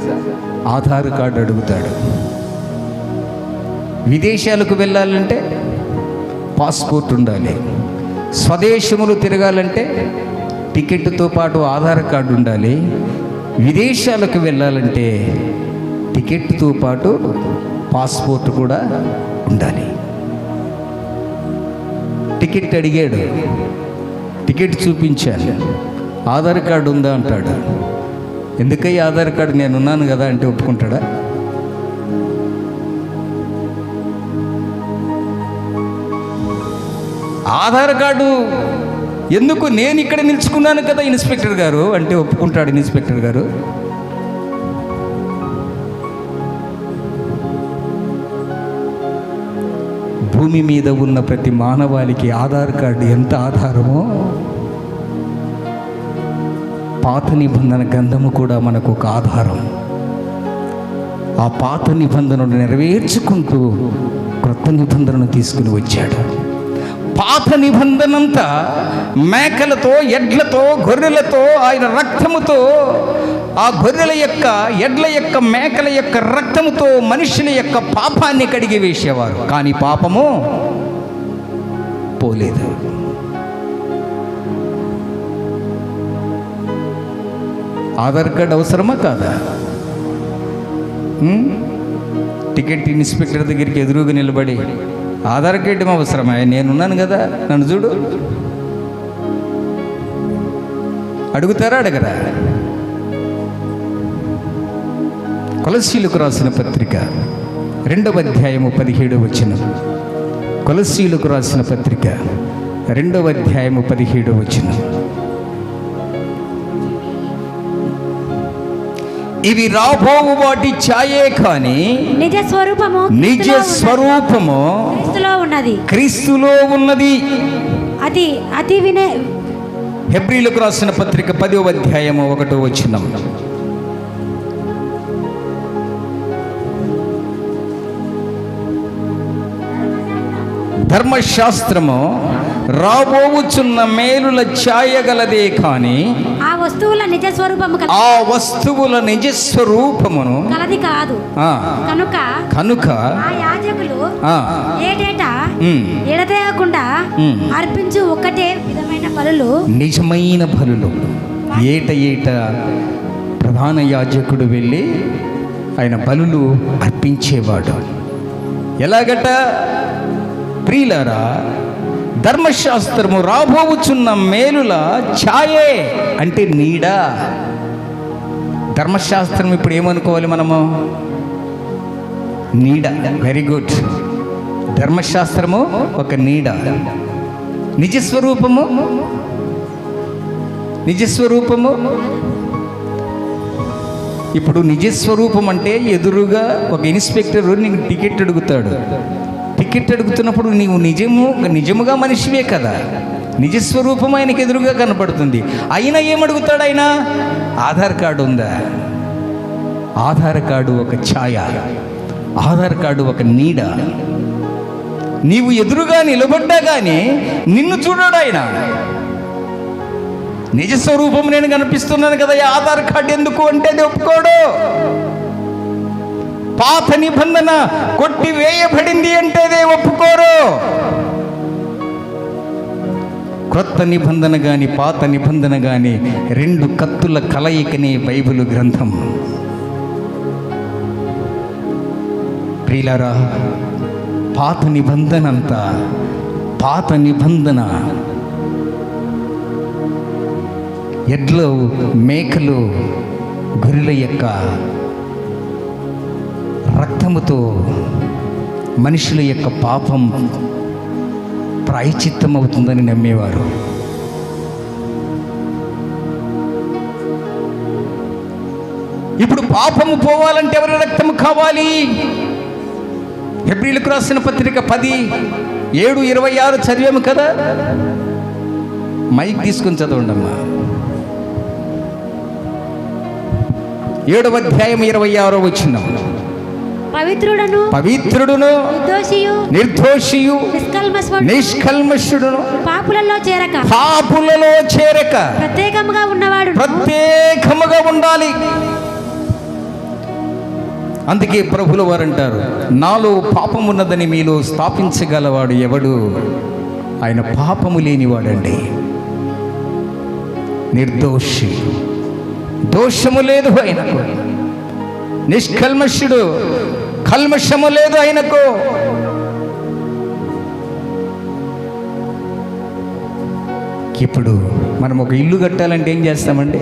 ఆధార్ కార్డు అడుగుతాడు. విదేశాలకు వెళ్ళాలంటే పాస్పోర్ట్ ఉండాలి. స్వదేశములు తిరగాలంటే టికెట్తో పాటు ఆధార్ కార్డు ఉండాలి. విదేశాలకు వెళ్ళాలంటే టికెట్తో పాటు పాస్పోర్ట్ కూడా ఉండాలి. టికెట్ అడిగాడు, టికెట్ చూపించాను, ఆధార్ కార్డు ఉందా అంటాడు. ఎందుకయ్యి ఆధార్ కార్డు, నేనున్నాను కదా అంటే ఒప్పుకుంటాడా? ఆధార్ కార్డు ఎందుకు, నేను ఇక్కడ నిలుచుకున్నాను కదా ఇన్స్పెక్టర్ గారు అంటే ఒప్పుకుంటాడు ఇన్స్పెక్టర్ గారు? భూమి మీద ఉన్న ప్రతి మానవాళికి ఆధార్ కార్డు ఎంత ఆధారమో, పాత నిబంధన గ్రంథము కూడా మనకు ఒక ఆధారం. ఆ పాత నిబంధనను నెరవేర్చుకుంటూ క్రొత్త నిబంధనను తీసుకుని వచ్చాడు. పాత నిబంధనంతా మేకలతో, ఎడ్లతో, గొర్రెలతో, ఆయన రక్తముతో, ఆ గొర్రెల యొక్క, ఎడ్ల యొక్క, మేకల యొక్క రక్తముతో మనుషుల యొక్క పాపాన్ని కడిగి వేసేవారు. కానీ పాపము పోలేదు. ఆధార్ కార్డు అవసరమా కాదా? టికెట్ ఇన్స్పెక్టర్ దగ్గరికి ఎదురుగా నిలబడి ఆధార్ కార్డు అవసరమా? నేనున్నాను కదా, నన్ను చూడు అడుగుతారా? అడగరా? కొలస్సీలకు రాసిన పత్రిక 2వ అధ్యాయము 17వ వచనం. కొలస్సీలకు రాసిన పత్రిక 2వ అధ్యాయము 17వ వచనం. ఇవి రాబోవు వాటి ఛాయే కానీ నిజ స్వరూపము క్రీస్తులో ఉన్నది. అతి వినే హెబ్రీలకు రాసిన పత్రిక 10వ అధ్యాయము 1వ వచనం. ధర్మశాస్త్రము రాబోవుచున్న మేలుల ఛాయగలదే కానీ
వస్తువుల నిజ స్వరూపము
ఆ వస్తువుల నిజ స్వరూపమును
కలది కాదు.
కనుక
ఆ యాజకులు ఏటేటా ఎడతెగకుండా అర్పించు ఒకటే విధమైన బలులు,
నిజమైన బలులు. ఏట ప్రధాన యాజకుడు వెళ్ళి ఆయన బలులు అర్పించేవాడు. ఎలాగట? ప్రియులారా, ధర్మశాస్త్రము రాబోవుచున్న మేలుల ఛాయే, అంటే నీడ. ధర్మశాస్త్రం ఇప్పుడు ఏమనుకోవాలి మనము? నీడ. Very good. ధర్మశాస్త్రము ఒక నీడ. నిజస్వరూపము ఇప్పుడు నిజస్వరూపం అంటే ఎదురుగా ఒక ఇన్స్పెక్టర్ నీకు టికెట్ అడుగుతాడు. టికెట్ అడుగుతున్నప్పుడు నీవు నిజముగా మనిషివే కదా, నిజస్వరూపం ఆయనకి ఎదురుగా కనపడుతుంది. అయినా ఏమడుగుతాడు ఆయన? ఆధార్ కార్డు ఉందా? ఆధార్ కార్డు ఒక ఛాయ, ఆధార్ కార్డు ఒక నీడ. నీవు ఎదురుగా నిలబడ్డా కానీ నిన్ను చూడాడు ఆయన. నిజస్వరూపం నేను కనిపిస్తున్నాను కదా, ఆధార్ కార్డు ఎందుకు అంటే అది ఒప్పుకోడు. పాత నిబంధన కొట్టి వేయబడింది అంటే అదే ఒప్పుకోరు. క్రొత్త నిబంధన గాని పాత నిబంధన గాని రెండు కత్తుల కలయికనే బైబిలు గ్రంథం. ప్రియులారా, పాత నిబంధన అంతా పాత నిబంధన ఎడ్లు, మేకలు, గొర్రెల యొక్క రక్తముతో మనుషుల యొక్క పాపం ప్రాయశ్చిత్తం అవుతుందని నమ్మేవారు. ఇప్పుడు పాపము పోవాలంటే ఎవరి రక్తము కావాలి? హెబ్రీయులకు రాసిన పత్రిక 10:7-26 చదివాము కదా. మైక్ తీసుకొని చదవండమ్మా. 7వ అధ్యాయం 26వ వచనం. పవిత్రుడును నిర్దోషియు నిష్కల్మషుడును పాపులలో చేరక ప్రత్యేకముగా ఉండాలి. అందుకే ప్రభుల వారు అంటారు, నాలో పాపమున్నదని మీలో స్థాపించగలవాడు ఎవడు? ఆయన పాపము లేనివాడండి, నిర్దోషి, దోషము లేదు ఆయనకు, నిష్కల్మషుడు, కల్మషము లేదు ఆయనకు. ఇప్పుడు మనం ఒక ఇల్లు కట్టాలంటే ఏం చేస్తామండి?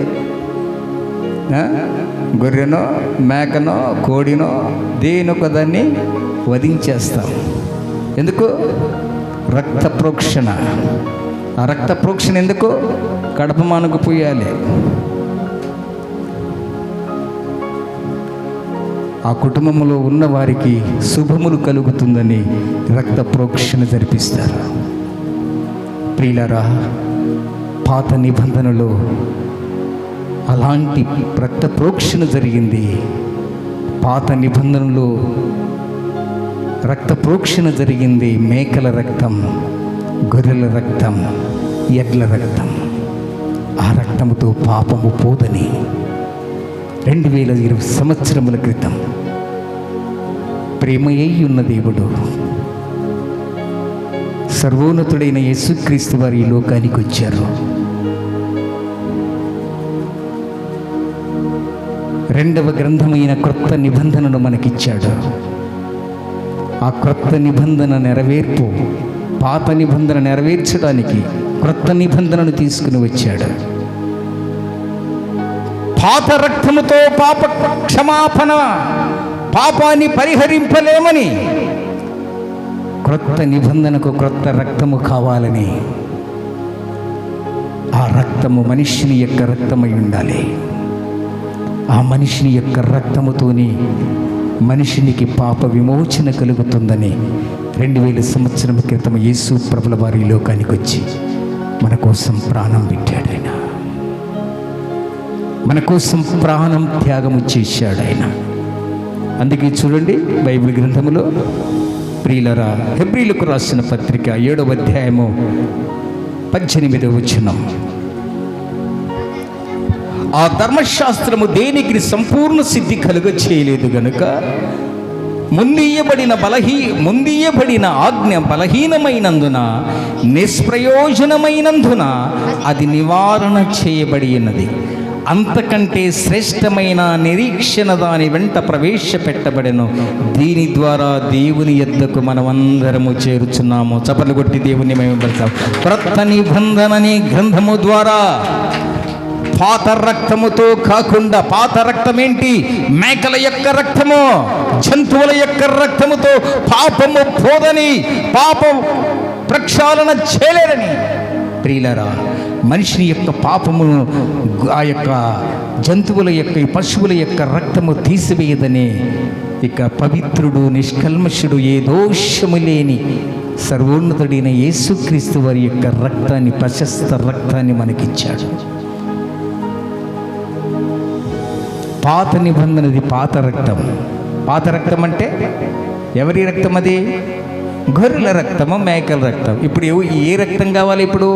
గొర్రెనో మేకనో కోడినో దేనొక దాన్ని వధించేస్తాం. ఎందుకు? రక్త ప్రోక్షణ. ఆ రక్త ప్రోక్షణ ఎందుకు? కడప మానుకు పోయాలి. ఆ కుటుంబంలో ఉన్న వారికి శుభములు కలుగుతుందని రక్త ప్రోక్షణ జరిపిస్తారు. ప్రియులారా, పాత నిబంధనలో అలాంటి రక్త ప్రోక్షణ జరిగింది. పాత నిబంధనలో రక్త ప్రోక్షణ జరిగింది. మేకల రక్తం, గొర్రెల రక్తం, ఎడ్ల రక్తం. ఆ రక్తముతో పాపము పోదని 2020 సంవత్సరముల క్రితం ప్రేమయై ఉన్న దేవుడు, సర్వోన్నతుడైన యేసుక్రీస్తు వారి ఈ లోకానికి వచ్చారు. రెండవ గ్రంథమైన క్రొత్త నిబంధనను మనకిచ్చాడు. ఆ క్రొత్త నిబంధన నెరవేర్పు, పాత నిబంధన నెరవేర్చడానికి క్రొత్త నిబంధనను తీసుకుని వచ్చాడు. పాత రక్తముతో పాప క్షమాపణ, పాపాన్ని పరిహరింపలేమని క్రొత్త నిబంధనకు క్రొత్త రక్తము కావాలని, ఆ రక్తము మనిషిని యొక్క రక్తమై ఉండాలి. ఆ మనిషిని యొక్క రక్తముతోని మనిషినికి పాప విమోచన కలుగుతుందని 2000 సంవత్సరం క్రితం యేసు ప్రభుల వారి లోకానికి వచ్చి మన కోసం ప్రాణం పెట్టాడు. ఆయన మన కోసం ప్రాణం త్యాగము చేశాడు ఆయన. అందుకే చూడండి బైబిల్ గ్రంథములో ప్రియులరా, హెబ్రీయులకు రాసిన పత్రిక 7వ అధ్యాయము 18వ వచనం. ఆ ధర్మశాస్త్రము దేనికి సంపూర్ణ సిద్ధి కలుగ చేయలేదు గనుక ముందీయబడిన ఆజ్ఞ బలహీనమైనందున, నిష్ప్రయోజనమైనందున అది నివారణ చేయబడి ఉన్నది. అంతకంటే శ్రేష్టమైన నిరీక్షణ దాని వెంట ప్రవేశపెట్టబడెను. దీని ద్వారా దేవుని యొద్దకు మనమందరము చేరుచున్నాము. చప్పట్లు కొట్టి దేవుని మేము పడతాం. క్రొత్త నిబంధనని గ్రంథము ద్వారా పాత రక్తముతో కాకుండా, పాత రక్తం ఏంటి? మేకల యొక్క రక్తము, జంతువుల యొక్క రక్తముతో పాపము పోదని, పాపం ప్రక్షాళన చేయలేరని. ప్రియులారా, మనిషిని యొక్క పాపమును ఆ యొక్క జంతువుల యొక్క, పశువుల యొక్క రక్తము తీసివేయదని, ఇక పవిత్రుడు, నిష్కల్మషుడు, ఏ దోషము లేని సర్వోన్నతుడైన యేసుక్రీస్తు వారి యొక్క రక్తాన్ని, ప్రశస్త రక్తాన్ని మనకిచ్చాడు. పాత నిబంధనది పాత రక్తం. పాత రక్తం అంటే ఎవరి రక్తం? అది గొర్రెల రక్తము, మేకల రక్తం. ఇప్పుడు ఏ రక్తం కావాలి? ఇప్పుడు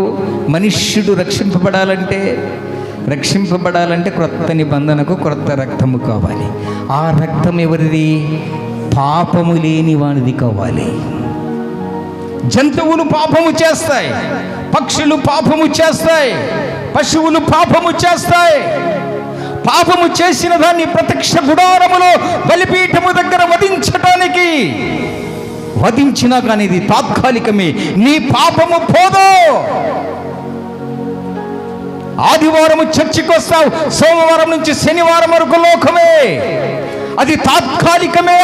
మనుష్యుడు రక్షింపబడాలంటే క్రొత్త నిబంధనకు క్రొత్త రక్తము కావాలి. ఆ రక్తం ఎవరిది? పాపము లేని వానిది కావాలి. జంతువులు పాపము చేస్తాయి, పక్షులు పాపము చేస్తాయి, పశువులు పాపము చేస్తాయి. పాపము చేసిన దాన్ని ప్రత్యక్ష గుడారములో బలిపీఠము దగ్గర వధించినా కానీ ఇది తాత్కాలికమే. నీ పాపము పోదు. ఆదివారం చర్చికి వస్తావు, సోమవారం నుంచి శనివారం వరకు లోకమే. అది తాత్కాలికమే.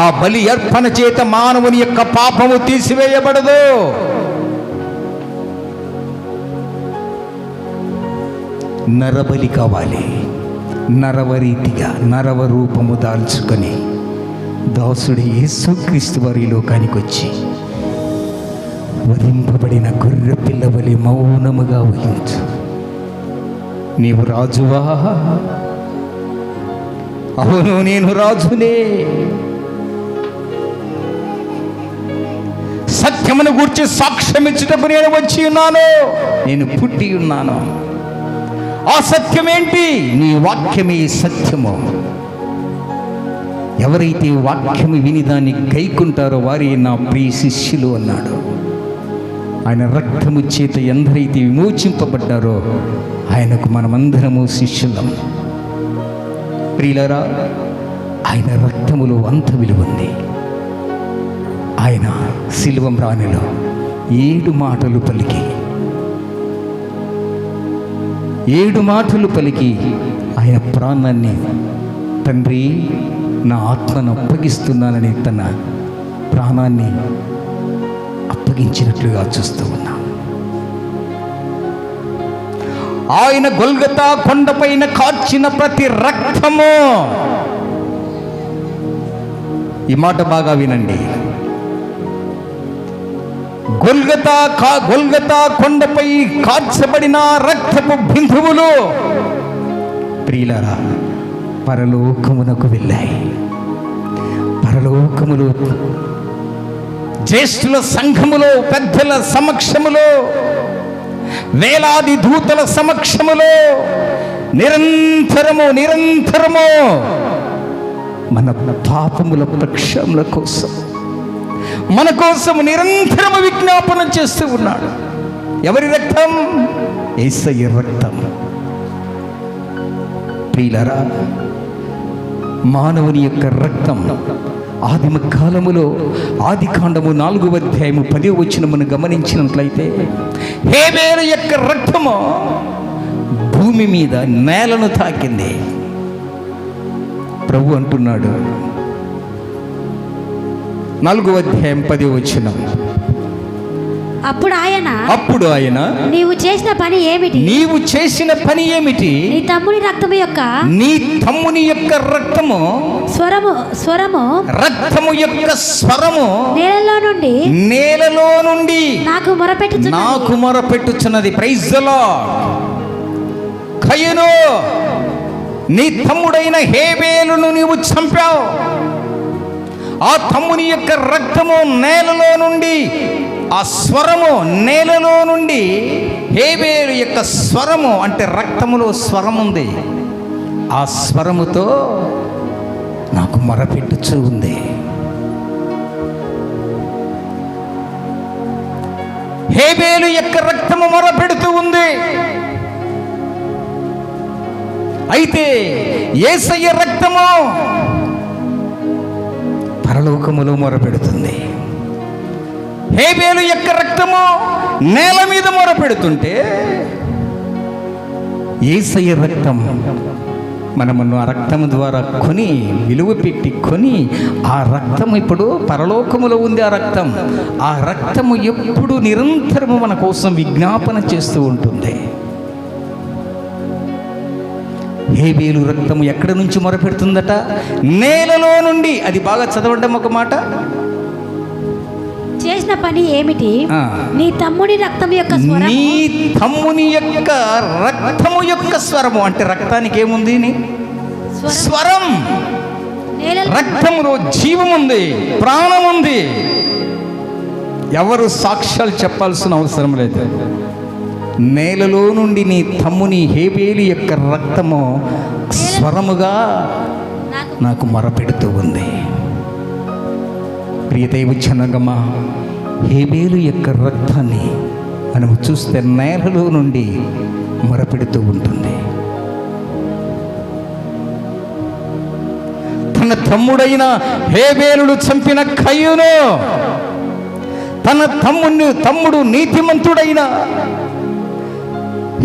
ఆ బలి అర్పణ చేత మానవుని యొక్క పాపము తీసివేయబడదు. నరబలి కావాలి. నరవరీతిగా నరవ రూపము దాల్చుకొని దాసుడు యేసుక్రీస్తు వారి లోకానికి వచ్చి వధింపబడిన గొర్రె పిల్ల వలె మౌనముగా వహించు. నీవు రాజువా? అవును, నేను రాజునే. సత్యమును గూర్చి సాక్ష్యమిచ్చుటకు నేను వచ్చి ఉన్నాను. నేను పుట్టి ఉన్నాను. ఆ సత్యం ఏంటి? నీ వాక్యమే సత్యము. ఎవరైతే వాక్యము విని దాన్ని గైకుంటారో వారి నా ప్రియ శిష్యులు అన్నాడు. ఆయన రక్తము చేత ఎందరైతే విమోచింపబడ్డారో ఆయనకు మనమందరము శిష్యులం. ప్రియులారా, ఆయన రక్తములో అంత విలువ ఉంది. ఆయన శిలువ మ్రాణిలో 7 మాటలు పలికి ఆయన ప్రాణాన్ని, తండ్రి నా ఆత్మను అప్పగిస్తున్నానని తన ప్రాణాన్ని అప్పగించినట్లుగా చూస్తూ ఉన్నాం. ఆయన గొల్గతా కొండపైన కార్చిన ప్రతి రక్తము, ఈ మాట బాగా వినండి, గొల్గతా కొండపై కార్చబడిన రక్తపు బిందువులు ప్రియులారా పరలోకమునకు వెళ్ళాయి. పరలోకములో జ్యేష్ఠుల సంఘములో, పెద్దల సమక్షములో, వేలాది దూతల సమక్షములో నిరంతరము మన పాపముల ప్రక్షాళన కోసం, మన కోసం నిరంతరము విజ్ఞాపన చేస్తూ ఉన్నాడు. ఎవరి రక్తం? యేసయ్య రక్తం. ప్రియులారా, మానవుని యొక్క రక్తం ఆదిమ కాలములో ఆదికాండము 4వ అధ్యాయము 10వ వచనమును గమనించినట్లయితే హేబేలు యొక్క రక్తము భూమి మీద నేలను తాకింది. ప్రభు అంటున్నాడు 4వ అధ్యాయం 10వ వచనం,
అప్పుడు ఆయన నీవు చేసిన పని ఏమిటి? నీ తమ్ముని యొక్క రక్తము రక్తము యొక్క స్వరము నేలలో నుండి నాకు మొరపెట్టుచున్నది. Praise the Lord. కయీను, నీ తమ్ముడైన హేబేలును నీవు చంపావు. ఆ తమ్ముని యొక్క రక్తము నేలలో నుండి ఆ స్వరము నేలలో నుండి హేబేలు యొక్క స్వరము అంటే రక్తములో స్వరం ఉంది. ఆ స్వరముతో నాకు మొరపెట్టుచూ ఉంది. హేబేలు యొక్క రక్తము మొరపెడుతూ ఉంది. అయితే యేసయ్య రక్తము పరలోకములో మొరపెడుతుంది. హేబేలు యొక్క రక్తము నేల మీద మొరపెడుతుంటే యేసయ్య రక్తం మనమును ఆ రక్తము ద్వారా కొని విలువ పెట్టి కొని ఆ రక్తం ఇప్పుడు పరలోకములో ఉంది. ఆ రక్తము ఎప్పుడు నిరంతరము మన కోసం విజ్ఞాపన చేస్తూ ఉంటుంది. హేబేలు రక్తము ఎక్కడి నుంచి మొరపెడుతుందట? నేలలో నుండి. అది బాగా చదవడం ఒక మాట.
చేసిన పని ఏమిటి? నీ తమ్ముని రక్తము యొక్క స్వరము.
నీ తమ్ముని యొక్క రక్తము యొక్క స్వరము అంటే రక్తానికి ఏముంది? స్వరం. రక్తములో జీవం ఉంది, ప్రాణం ఉంది. ఎవరు సాక్ష్యాలు చెప్పాల్సిన అవసరం లేదు. నేలలో నుండి నీ తమ్ముని హేబేలు యొక్క రక్తము స్వరముగా నాకు మొరపెడుతూ ఉంది. ప్రియదైవ జనగమా, హేబేలు యొక్క రక్తాన్ని మనము చూస్తే నేలలో నుండి మొరపెడుతూ ఉంటుంది. తన తమ్ముడైన హేబేలును చంపిన కయ్యూను, తన తమ్ముడు నీతిమంతుడైన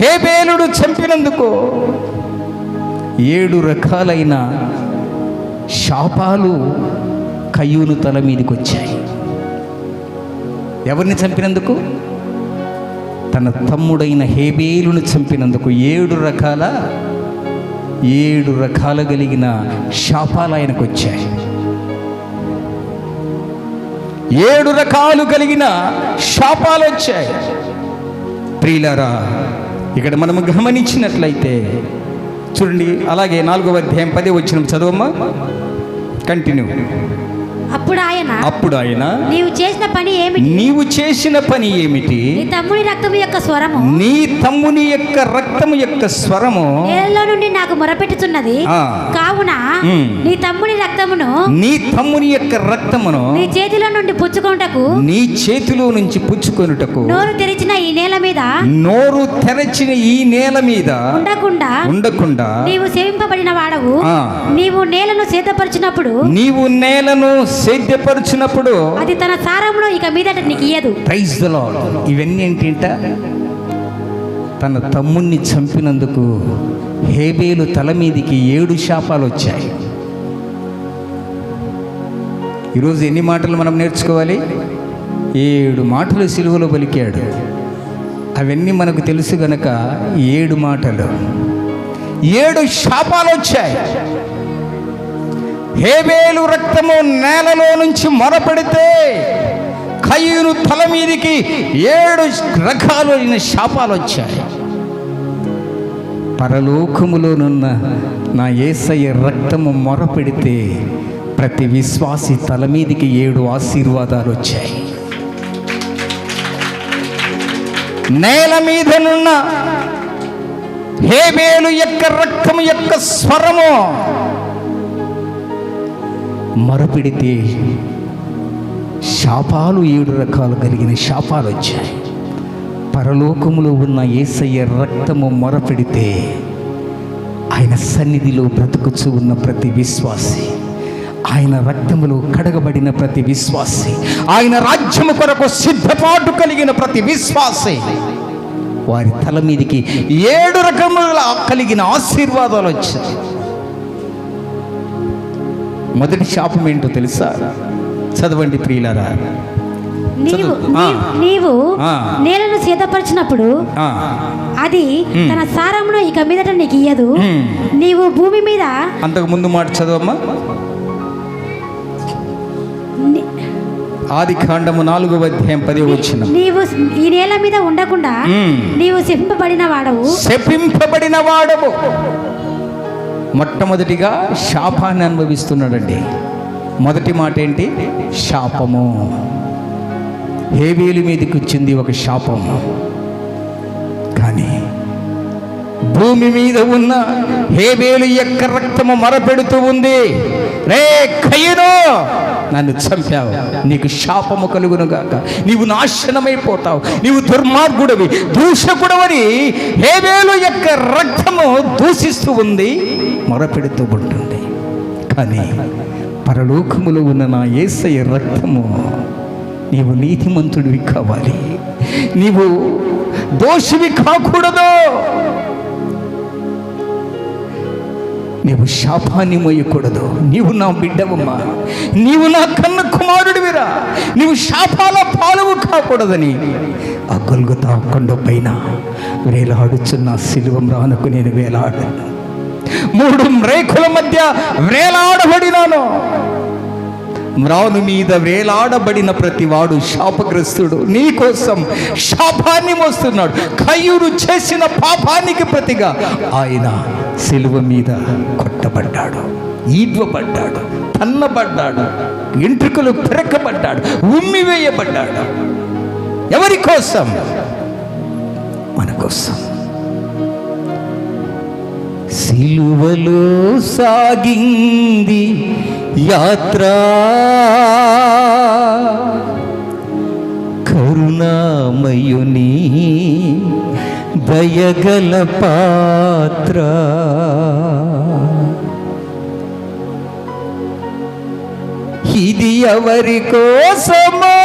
హేబేలును చంపినందుకు 7 రకాలైన శాపాలు కయ్యూను తల మీదకి వచ్చాయి. ఎవరిని చంపినందుకు? తన తమ్ముడైన హేబేలును చంపినందుకు 7 రకాలు కలిగిన శాపాలు ఆయనకు వచ్చాయి. 7 రకాలు కలిగిన శాపాలు వచ్చాయి. ప్రియులారా, ఇక్కడ మనము గమనించినట్లయితే చూడండి. అలాగే 4వ అధ్యాయం 10వ వచనం చదవమ్మా, కంటిన్యూ.
అప్పుడు ఆయన నీవు చేసిన పని ఏమిటి? నీ తమ్ముని రక్తము యొక్క స్వరము నేలలో నుండి నాకు మొరపెట్టుచున్నది. కావున నీ తమ్ముని యొక్క రక్తమును నీ చేతిలో నుంచి పుచ్చుకొనుటకు నోరు తెరిచిన ఈ నేల మీద ఉండకుండా నీవు సేవింపబడిన వాడవు. నీవు నేలను సేద్యపరచినప్పుడు అది తన సారమును ఇక మీదట నీకు ఇయ్యదు.
Praise the lord. ఇవన్నీ ఏంటింట? తన తమ్ముణ్ణి చంపినందుకు హేబేలు తల మీదికి 7 శాపాలు వచ్చాయి. ఈరోజు ఎన్ని మాటలు మనం నేర్చుకోవాలి? 7 మాటలు సిలువలో పలికాడు. అవన్నీ మనకు తెలుసు గనక 7 మాటలు, 7 శాపాలు వచ్చాయి. హేబేలు రక్తము నేలలో నుంచి మొరపెడితే కయ్యూను తల మీదికి 7 రకాలైన శాపాలు వచ్చాయి. పరలోకములోనున్న నా యేసయ్య రక్తము మొరపెడితే ప్రతి విశ్వాసి తల మీదికి 7 ఆశీర్వాదాలు వచ్చాయి. నేల మీదనున్న హేబేలు యొక్క రక్తము యొక్క స్వరము మొరపెడితే శాపాలు 7 రకాలు కలిగిన శాపాలు వచ్చాయి. పరలోకములో ఉన్న యేసయ్య రక్తము మొరపెడితే ఆయన సన్నిధిలో బ్రతుకుచూ ఉన్న ప్రతి విశ్వాసి, ఆయన రక్తములో కడగబడిన ప్రతి విశ్వాసి, ఆయన రాజ్యము కొరకు సిద్ధపాటు కలిగిన ప్రతి విశ్వాసి, వారి తల మీదికి 7 రకముల కలిగిన ఆశీర్వాదాలు వచ్చాయి. మొదటి శాపం ఏంటో తెలుసా? చదవండి ప్రియులారా.
నీవు నేలను సిద్ధపరిచినప్పుడు అది తన సారమును ఇక మీదట నీకు ఇయ్యదు. నీవు భూమి మీద
అంతకు ముందు మాట చదవమ్మా. ఆదికాండము 4వ అధ్యాయం 10వ వచనం.
నీవు ఈ నేల మీద ఉండకుండా నీవు శపింపబడిన వాడవు.
మొట్టమొదటిగా శాపాన్ని అనుభవిస్తున్నాడండి. మొదటి మాట ఏంటి? శాపము. హేబేలు మీదకి వచ్చింది ఒక శాపం. కానీ భూమి మీద ఉన్న హేబేలు యొక్క రక్తము మరపెడుతూ ఉంది, రే కయీను, నన్ను చంపావు, నీకు శాపము కలుగునుగాక, నీవు నాశనమైపోతావు, నీవు దుర్మార్గుడవి, దూషకుడవని హేబేలు యొక్క రక్తము దూషిస్తూ ఉంది, మొరపెడుతూ ఉంటుంది. కానీ పరలోకములో ఉన్న నా యేసయ్య రక్తము, నీవు నీతిమంతుడివి కావాలి, నీవు దోషివి కాకూడదు, నీవు శాపాన్ని మోయకూడదు, నీవు నా బిడ్డవమ్మా, నీవు నా కన్న కుమారుడివిరా, నీవు శాపాల పాలవు కాకూడదని ఆ గొల్గొతా కొండ పైన వేలాడుచున్న శిలువ మ్రానుకు నేను వేలాడాను. 3 రేకుల మధ్య వేలాడబడినాను. మ్రాను మీద వేలాడబడిన ప్రతివాడు శాపగ్రస్తుడు, నీ కోసం శాపాన్ని మోస్తున్నాడు. కయ్యూరు చేసిన పాపానికి ప్రతిగా ఆయన శిలువ మీద కొట్టబడ్డాడు, ఈడ్వబడ్డాడు, తన్నబడ్డాడు, ఎంట్రుకలు పెరకబడ్డాడు, ఉమ్మివేయబడ్డాడు. ఎవరి కోసం? మన కోసం. సిలువలో సాగింది యాత్ర, కరుణామయుని దయగల పాత్ర, ఇది ఎవరి కోసమో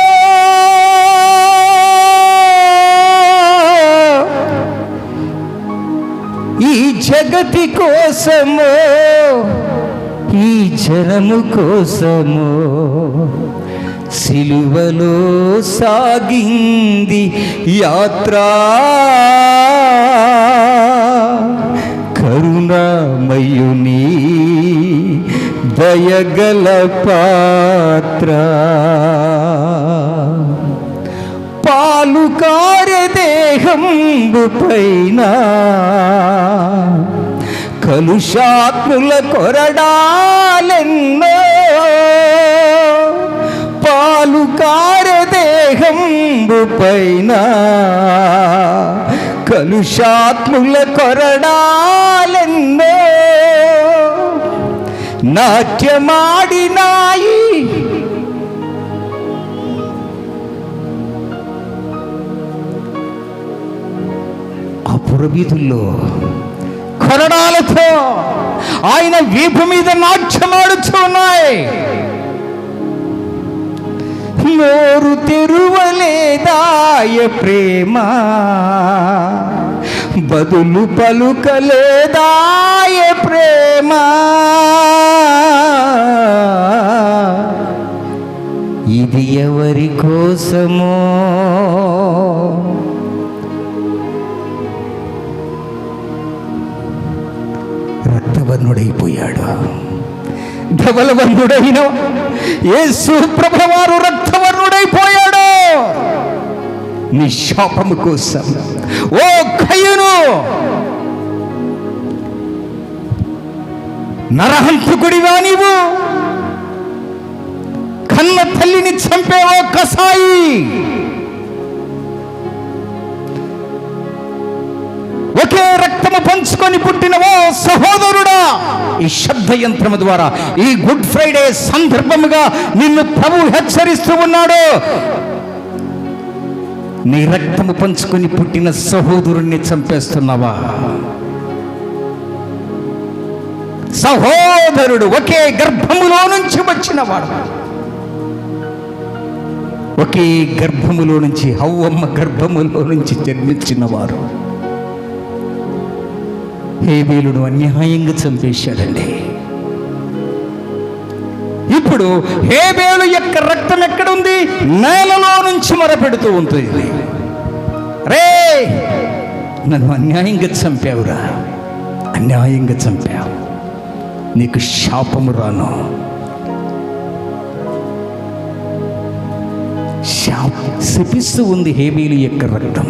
ఈ జగతి కోసమో ఈ జనము కోసమో సిలువలో సాగింది యాత్ర, కరుణామయుని దయగల పాత్ర, పాలు కారే దేహంబు పైన కలుషాత్ముల కొరడాలెన్నో, పాలు కారే దేహంబు పైన కలుషాత్ముల కొరడాలెన్నో నాట్యమాడినాయి. ఆ పురవీధుల్లో కొరడాలతో ఆయన వీపు మీద నాట్యమాడుచున్నాయి. నోరు తెరువలేదాయ ప్రేమ, బదులు పలుకలేదాయ ప్రేమ, ఇది ఎవరి కోసమో రక్తవర్ణుడైపోయాడు. ధవలవర్ణుడైన యేసు ప్రభువారు రక్తవర్ణుడైపోయాడు నీ శాపము కోసం. ఓ కయ్యూను, నరహంతకుడివా నీవు? కన్న తల్లిని చంపేవో కసాయి, ఒకే రక్తము పంచుకొని పుట్టినవో సహోదరుడా, ఈ శబ్ద యంత్రము ద్వారా ఈ గుడ్ ఫ్రైడే సందర్భముగా నిన్ను ప్రభు హెచ్చరిస్తూ ఉన్నాడు. నీ రక్తము పంచుకొని పుట్టిన సహోదరుణ్ణి చంపేస్తున్నావా? సహోదరుడు ఒకే గర్భములో నుంచి వచ్చినవాడు, ఒకే గర్భములో నుంచి, హవ్వమ్మ గర్భములో నుంచి జన్మించినవారు. హేబేలును అన్యాయంగా చంపేశాడండి. ఇప్పుడు హేబేలు యొక్క రక్తం ఎక్కడుంది? నేలలో నుంచి మొరపెడుతూ ఉంటుంది. రే, నన్ను అన్యాయంగా చంపావురా, అన్యాయంగా చంపావు, నీకు శాపము రాను. శపిస్తూ ఉంది హేబేలు యొక్క రక్తం.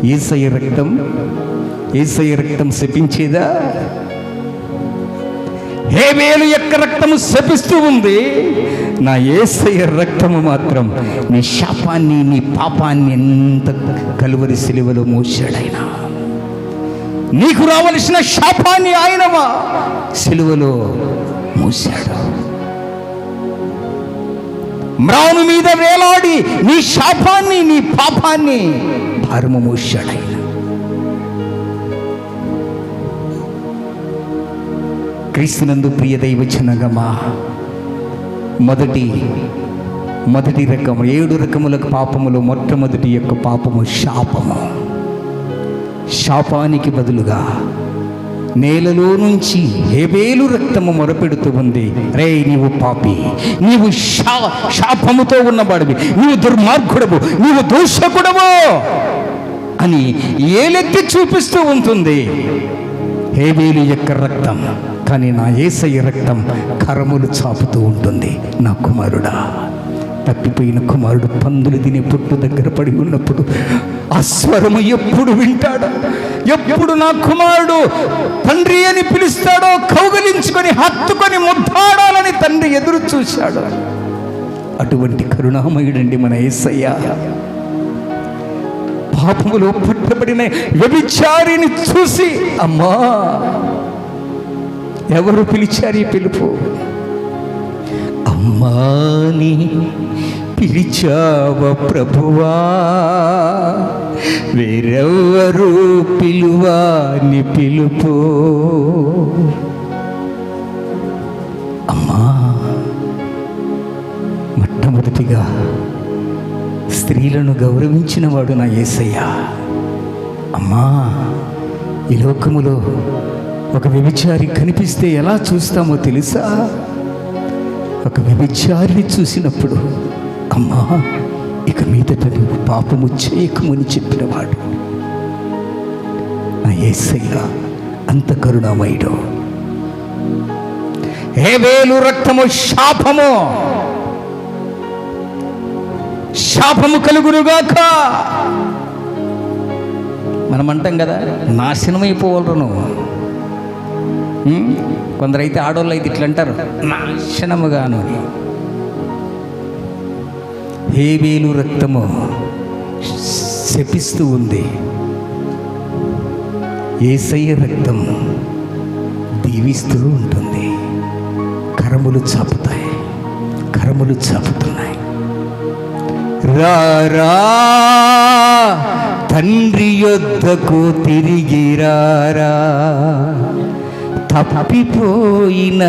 యేసయ్య రక్తం, యేసయ్య రక్తం శపించేదా? హేబేలు యొక్క రక్తము శపిస్తూ ఉంది, నా యేసయ్య రక్తము మాత్రం నీ శాపాన్ని, నీ పాపాన్ని ఎంత కలువరి సిలువలో మోసాడైనా. నీకు రావలసిన శాపాన్ని ఆయన సిలువలో మోసాడు. మ్రాను మీద వేలాడి నీ శాపాన్ని, నీ పాపాన్ని భారము మోసాడైనా. క్రీస్తునందు ప్రియ దైవ జనగమా, మొదటి రకము 7 రకములకు పాపములు మొట్టమొదటి యొక్క పాపము శాపము. శాపానికి బదులుగా నేలలో నుంచి హేబేలు రక్తము మొరపెడుతూ ఉంది. రే నీవు పాపి, నీవు శాపముతో ఉన్నవాడివి, నీవు దుర్మార్గుడవు, నీవు దూషకుడవు అని ఏలెత్తి చూపిస్తూ ఉంటుంది హేబేలు యొక్క రక్తం. కానీ నా యేసయ్య రక్తం కరములు చాపుతూ ఉంటుంది. నా కుమారుడా, తప్పిపోయిన కుమారుడు పందులు తినే పొట్టు దగ్గర పడి ఉన్నప్పుడు ఆ స్వరము ఎప్పుడు వింటాడో, ఎప్పుడు నా కుమారుడు తండ్రి అని పిలుస్తాడో, కౌగలించుకొని హత్తుకొని ముద్దాడాలని తండ్రి ఎదురు చూశాడు. అటువంటి కరుణామయుడండి మన యేసయ్య. పాపములో పట్టబడిన వ్యభిచారిని చూసి, అమ్మా ఎవరు పిలిచారు ఈ పిలుపు? అమ్మాని పిలిచావ ప్రభువా, వేరెవరు పిలువాని పిలుపు. అమ్మా, మొట్టమొదటిగా స్త్రీలను గౌరవించిన వాడు నా యేసయ్య. అమ్మా, ఈ లోకములో ఒక వ్యభిచారి కనిపిస్తే ఎలా చూస్తామో తెలుసా? ఒక వ్యభిచారిని చూసినప్పుడు, అమ్మా ఇక మీదట నువ్వు పాపము చేయకమని చెప్పినవాడు నా యేసయ్య. అంత కరుణామయుడు. హేబేలు రక్తము శాపము, శాపము కలుగునుగాక. మనం అంటాం కదా, నాశనమైపోవాలను. కొందరైతే ఆడవాళ్ళు అయితే ఇట్లా అంటారు, నాశనముగాను. హేబేలు రక్తము శపిస్తూ ఉంది, యేసయ్య రక్తం దీవిస్తూ ఉంటుంది. కరములు చాపుతాయి, కరములు చాపుతున్నాయి. రారా తండ్రి యొద్దకు తిరిగి రారా, తప్పిపోయిన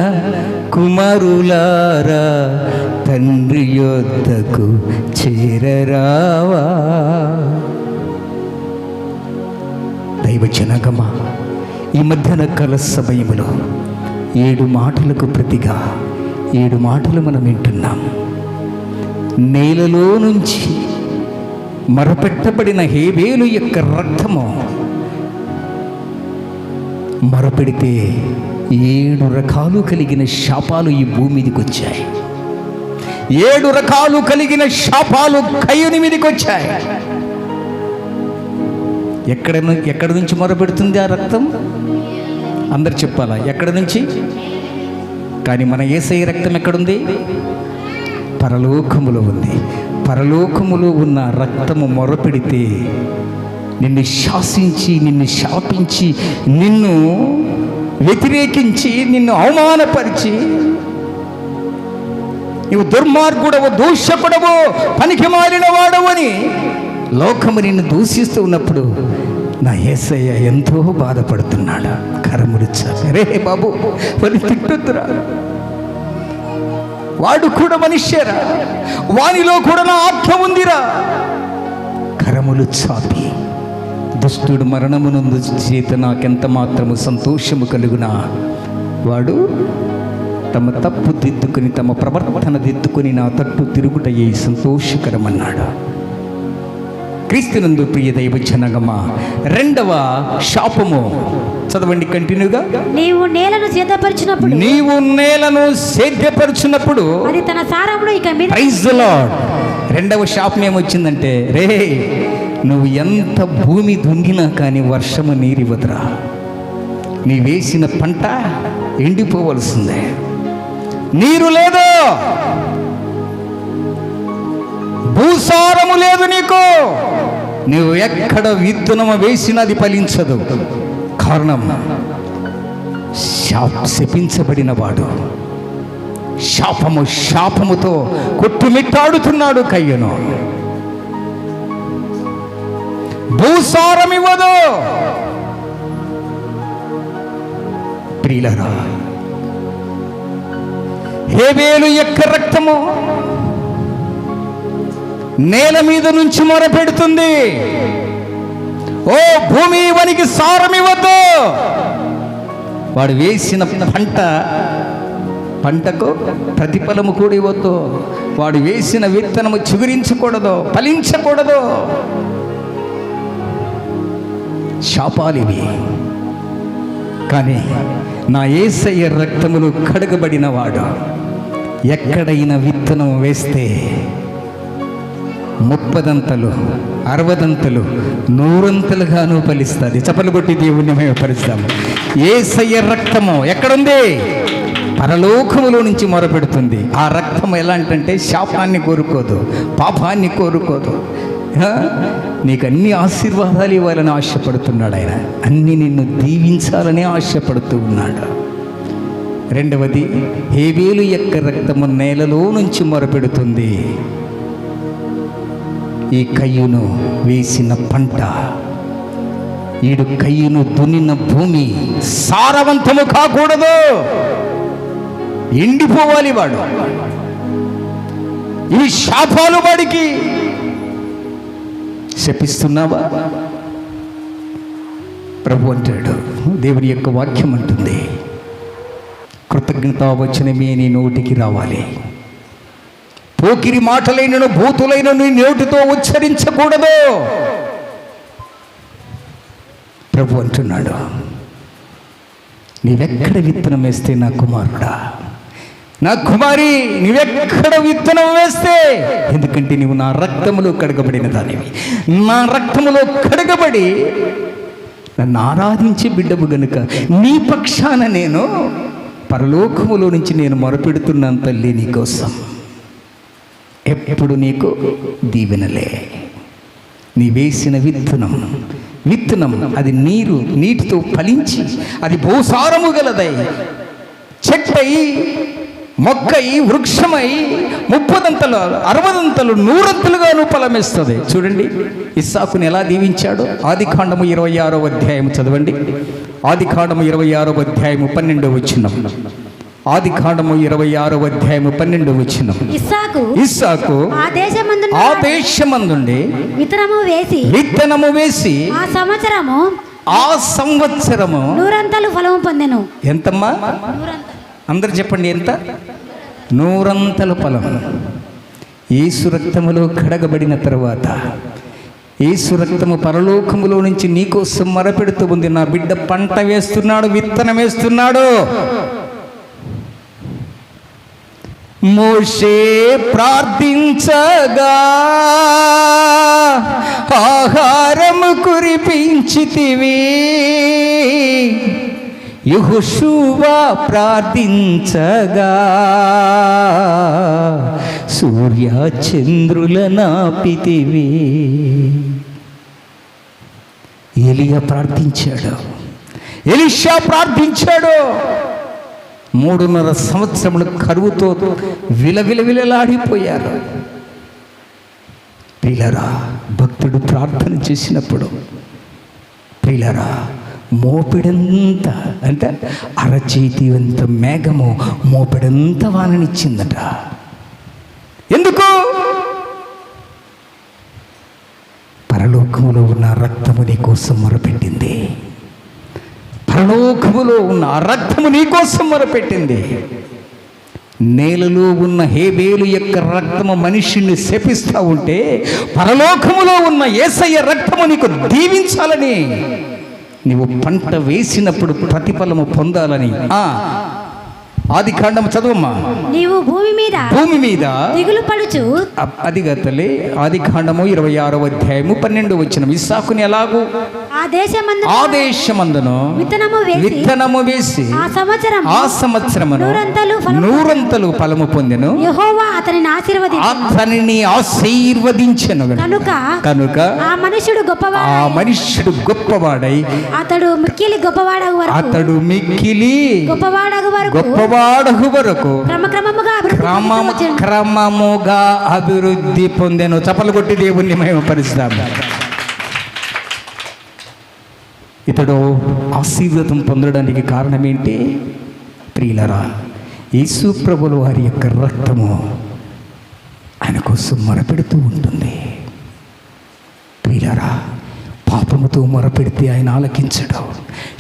కుమారులారా తండ్రి యొద్దకు చేరరావా. దైవజనగమా, ఈ మధ్యన కాల సమయంలో 7 మాటలకు ప్రతిగా 7 మాటలు మనం వింటున్నాం. నేలలో నుంచి మరపెట్టబడిన హేబేలు యొక్క రక్తము మరపెడితే 7 రకాలు కలిగిన శాపాలు ఈ భూమి మీదకి వచ్చాయి. 7 రకాలు కలిగిన శాపాలు కయ్యూని మీదకి వచ్చాయి. ఎక్కడ నుంచి మొరపెడుతుంది ఆ రక్తం? అందరు చెప్పాలా ఎక్కడ నుంచి? కానీ మన యేసయ్య రక్తం ఎక్కడుంది? పరలోకములో ఉంది. పరలోకములో ఉన్న రక్తము మొరపెడితే నిన్ను శాసించి, నిన్ను శాపించి, నిన్ను వ్యతిరేకించి, నిన్ను అవమానపరిచి, నువ్వు దుర్మార్గుడవు, దూషకుడవు, పనికి మాలిన వాడవని లోకము నిన్ను దూషిస్తూ ఉన్నప్పుడు నా యేసయ్య ఎంతో బాధపడుతున్నాడు. కరములు చాపి, రే బాబు వాడిని తిట్టొద్దురా, వాడు కూడా మనిషేరా, వానిలో కూడా నా ఆత్మ ఉందిరా. కరములు చాపి, దుష్టుడు మరణమునందు చేత నాకెంత మాత్రము సంతోషము కలుగునా, వాడు తమ తప్పు దిద్దుకుని, తమ ప్రవర్తన దిద్దుకుని నా తట్టు తిరుగుటయ్యే సంతోషకరమన్నాడు. క్రీస్తునందు ప్రియ దైవ జనగమా, 2వ శాపము చదవండి కంటిన్యూగా.
నీవు నేలను సేద్యపరచునప్పుడు అది తన సారమును ఇక మీద.
Praise the lord. 2వ శాపం ఏమొచ్చిందంటే, రే నువ్వు ఎంత భూమి దున్నినా కానీ వర్షము నీరివ్వదురా, నీ వేసిన పంట ఎండిపోవలసిందే. నీరు లేదు, భూసారము లేదు నీకు. నువ్వు ఎక్కడ విత్తనము వేసినా అది ఫలించదు. కారణం శపించబడిన వాడు. శాపముతో కొట్టుమిట్టాడుతున్నాడు కయ్యను. భూసారం ఇవ్వదు. ప్రియులారా, హేబేలు యొక్క రక్తము నేల మీద నుంచి మొరపెడుతుంది, ఓ భూమి వానికి సారం ఇవ్వద్దు. వాడు వేసిన పంటకు ప్రతిఫలము కూడా ఇవ్వద్దు. వాడు వేసిన విత్తనము చిగురించకూడదు, ఫలించకూడదు. శాపాలివి. కానీ నా యేసయ్య రక్తములు కడగబడిన వాడు ఎక్కడైనా విత్తనం వేస్తే 30 60 100 ఫలిస్తుంది. చప్పలు కొట్టి దేవుణ్ణి మేము పరుస్తాము. యేసయ్య రక్తము ఎక్కడుంది? పరలోకములో నుంచి మొరపెడుతుంది. ఆ రక్తం ఎలాంటంటే శాపాన్ని కోరుకోదు, పాపాన్ని కోరుకోదు. నీకు అన్ని ఆశీర్వాదాలు ఇవ్వాలని ఆశపడుతున్నాడు ఆయన. అన్ని నిన్ను దీవించాలని ఆశపడుతూ ఉన్నాడు. రెండవది, హేబేలు యొక్క రక్తము నేలలో నుంచి మొరపెడుతుంది. ఈ కయ్యూను వేసిన పంట, ఈడు కయ్యూను దున్నిన భూమి సారవంతము కాకూడదు, ఎండిపోవాలి వాడు. ఈ శాపాలు వాడికి. శపిస్తున్నావా? ప్రభు అంటాడు, దేవుని యొక్క వాక్యం అంటుంది, కృతజ్ఞతావచనమే నీ నోటికి రావాలి. పోకిరి మాటలైనను భూతులైన నీ నోటితో ఉచ్చరించకూడదు. ప్రభు అంటున్నాడు, నీవెక్కడ విత్తనం వేస్తే నా కుమారుడా, నా కుమారి, నీవెక్కడ విత్తనం వేస్తే, ఎందుకంటే నీవు నా రక్తములో కడగబడిన దానివి. నా రక్తములో కడగబడి నన్ను ఆరాధించే బిడ్డవు గనుక నీ పక్షాన నేను పరలోకములో నుంచి నేను మొరపెడుతున్నాను తల్లి నీకోసం. ఎప్పుడు నీకు దీవెనలే. నీ వేసిన విత్తనం అది నీటితో ఫలించి అది భూసారము గలదై చెట్టై మొక్కై వృక్షమై 30 60 100 ఫలమిస్తుంది. చూడండి ఇస్సాకుని ఎలా దీవించాడు. ఆదికాండము 26వ అధ్యాయం చదవండి. ఆదికాండము 26వ అధ్యాయం 12వ వచనం. ఆదికాండము 26వ అధ్యాయం 12వ వచనం. ఇస్సాకు ఆ దేశమందుండి విత్తనము వేసి ఆ సంవత్సరము
100 ఫలము పొందెను.
ఎంతమ్మా? అందరు చెప్పండి, ఎంత? 100 ఫలం. యేసు రక్తములో కడగబడిన తర్వాత యేసు రక్తము పరలోకములో నుంచి నీకోసం మొరపెడుతూ ఉంది. నా బిడ్డ పంట వేస్తున్నాడు, విత్తనం వేస్తున్నాడు. మోషే ప్రార్థించగా ఆహారము కురిపించితివి, యెహోషువ ప్రార్థించగా సూర్య చంద్రుల నాపితివి. ఎలియా ప్రార్థించాడు, ఎలీషా ప్రార్థించాడు. 3.5 సంవత్సరములు కరువుతో విలవిలవిలలాడిపోయారు. ప్రియులారా, భక్తుడు ప్రార్థన చేసినప్పుడు ప్రియులారా మోపిడంత అంటే అరచేతి అంత మేఘము మోపిడంత వాననిచ్చిందట. ఎందుకు? పరలోకములో ఉన్న రక్తము నీ కోసం మొరపెట్టింది. పరలోకములో ఉన్న రక్తము నీ కోసం మొరపెట్టింది. నేలలో ఉన్న హేబేలు యొక్క రక్తము మనిషిని శపిస్తూ ఉంటే పరలోకములో ఉన్న యేసయ్య రక్తము నీకు దీవించాలని, నీవు పంట వేసినప్పుడు ప్రతిఫలము పొందాలని. ఆదికాండము చదువమ్మా.
నీవు భూమి మీద దిగులు పడుచు.
అదిగా తల్లి, ఆదికాండము 26వ అధ్యాయము 12వ వచనం. ఇస్సాకుని ఎలాగూ
ఆ దేశమందును విత్తనము వేసి ఆ సంవత్సరమును
నూరంతలు ఫలము పొందెను.
యెహోవా అతనిని
ఆశీర్వదించెను. కనుక
ఆ మనుష్యుడు
గొప్పవాడై
అతడు మిక్కిలి
గొప్పవాడగు వరకు క్రమముగా అభివృద్ధి పొందెను. చప్పలు కొట్టి దేవుణ్ణి మహిమపరుస్తాము. ఇతడు ఆశీర్వాదం పొందడానికి కారణం ఏంటి ప్రియులరా? యేసు ప్రభుల వారి యొక్క రక్తము ఆయన కోసం మొరపెడుతూ ఉంటుంది. ప్రియులరా, పాపముతో మొరపెడితే ఆయన ఆలకించడు,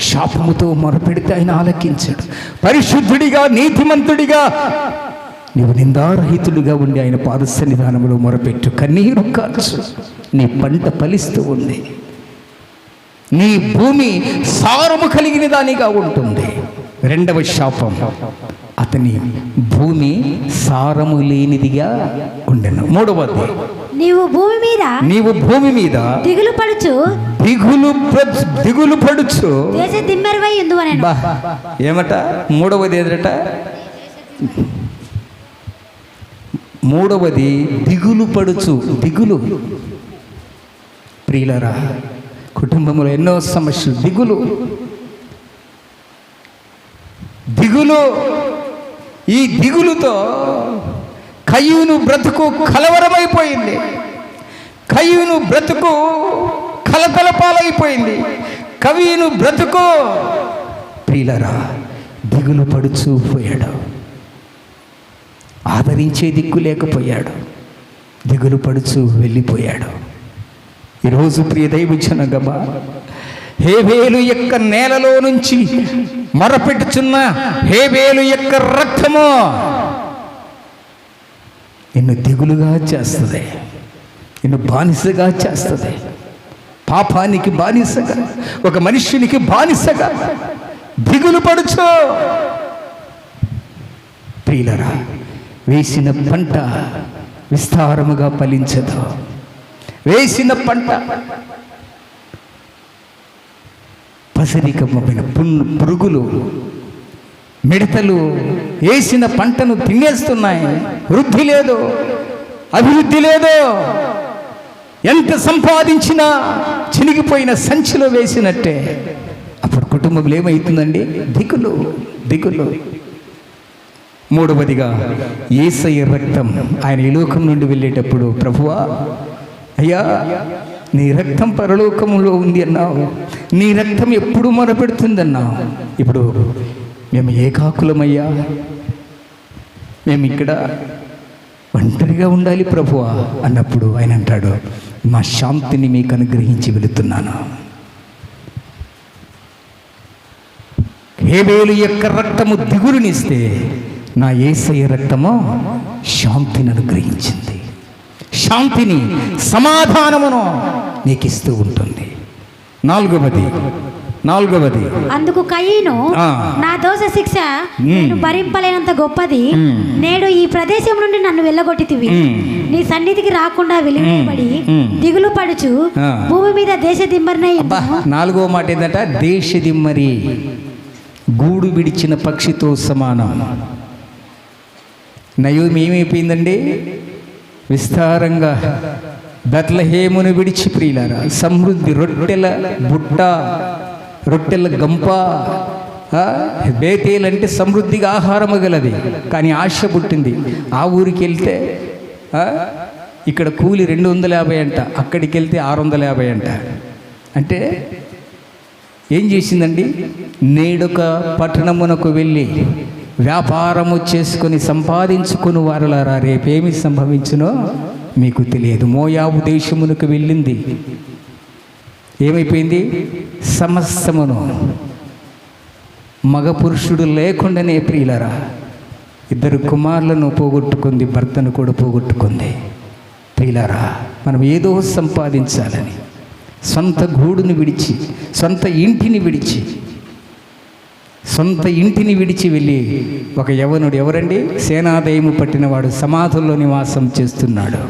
శాపముతో మొరపెడితే ఆయన ఆలకించడు. పరిశుద్ధుడిగా నీతిమంతుడిగా నీవు నిందారహితుడిగా ఉండి ఆయన పాద సన్నిధానంలో మొరపెట్టు, కన్నీరు కార్చు, నీ పంట ఫలిస్తూ ఉంది, నీ భూమి సారము కలిగిన దానిగా ఉంటుంది. రెండవ శాపం, అతని భూమి సారము లేనిదిగా ఉండెను. మూడవది,
నీవు భూమి మీద
దిగులు పడుచు ఏమట? మూడవది ఏదట? మూడవది దిగులు పడుచు. దిగులు ప్రియులరా, కుటుంబంలో ఎన్నో సమస్యలు. దిగులు ఈ దిగులుతో కయ్యూను బ్రతుకు కలవరమైపోయింది. కయ్యూను బ్రతుకు కలతలపాలైపోయింది. కయ్యూను బ్రతుకు ప్రియులరా దిగులు పడుచూ పోయాడు. ఆదరించే దిక్కు లేకపోయాడు, దిగులు పడుచూ వెళ్ళిపోయాడు. ఈరోజు ప్రియ దైవజనగమా, హేబేలు యొక్క నేలలో నుంచి మొరపెట్టుచున్న హేబేలు యొక్క రక్తము నిన్ను దిగులుగా చేస్తుంది, నిన్ను బానిసగా చేస్తుంది. పాపానికి బానిసగా, ఒక మనుష్యునికి బానిసగా దిగులు పడుచు. ప్రియులరా, వేసిన పంట విస్తారముగా ఫలించదు. వేసిన పంట పసరికమైన పురుగులు, మిడతలు వేసిన పంటను తినేస్తున్నాయి. వృద్ధి లేదు, అభివృద్ధి లేదు. ఎంత సంపాదించినా చినిగిపోయిన సంచిలో వేసినట్టే. అప్పుడు కుటుంబంలో ఏమవుతుందండి? దిగులు. మూడవదిగా యేసయ్య రక్తం. ఆయన ఈ లోకం నుండి వెళ్ళేటప్పుడు, ప్రభువా అయ్యా నీ రక్తం పరలోకములో ఉంది అన్నావు, నీ రక్తం ఎప్పుడు మొరపెడుతుందన్నావు. ఇప్పుడు మేము ఏకాకులమయ్యా, మేము ఇక్కడ ఒంటరిగా ఉండాలి ప్రభువా అన్నప్పుడు ఆయన అంటాడు, మా శాంతిని మీకు అనుగ్రహించి వెళుతున్నాను. హేబేలు యొక్క రక్తము దిగులునిస్తే, నా యేసయ్య రక్తము శాంతిని అనుగ్రహించింది. శాంతిని, సమాధానమును నీకు ఇస్తూ ఉంటుంది. నాలుగవది
అందుకు కయీను, నా దోష శిక్ష నేను భరింపలేనంత గొప్పది, నేడు ఈ ప్రదేశం నుండి నన్ను వెళ్ళగొట్టితివి, నీ సన్నిధికి రాకుండా వెలువబడి దిగులు పడుచు భూమి మీద దేశ దిమ్మరినై.
నాలుగవ మాట ఏంటంట? దేశ దిమ్మరి, గూడు విడిచిన పక్షితో సమానం. నయోమి ఏమైపోయిందండి? విస్తారంగా బెత్లెహేమును విడిచి, ప్రియులారా, సమృద్ధి, రొట్టెల బుట్ట, రొట్టెల గంప. బేతేలు అంటే సమృద్ధిగా ఆహారము గలది, కానీ ఆశ పుట్టింది. ఆ ఊరికి వెళ్తే ఇక్కడ కూలి 250 అంట, అక్కడికి వెళ్తే 650 అంట. అంటే ఏం చేసిందండి? నేడొక పట్టణమునకు వెళ్ళి వ్యాపారము చేసుకొని సంపాదించుకుని వారులారా, రేపేమి సంభవించునో మీకు తెలియదు. మోయాబు దేశమునకు వెళ్ళింది. ఏమైపోయింది? సమస్తమును మగ పురుషుడు లేకుండానే, ప్రియులరా, 2 కుమారులను పోగొట్టుకుంది, భర్తను కూడా పోగొట్టుకుంది. ప్రియులరా, మనం ఏదో సంపాదించాలని సొంత గూడును విడిచి, సొంత ఇంటిని విడిచి వెళ్ళి ఒక యవనుడు, ఎవరండి? సేనాదయము పట్టినవాడు, సమాధుల్లో నివాసం చేస్తున్నాడు.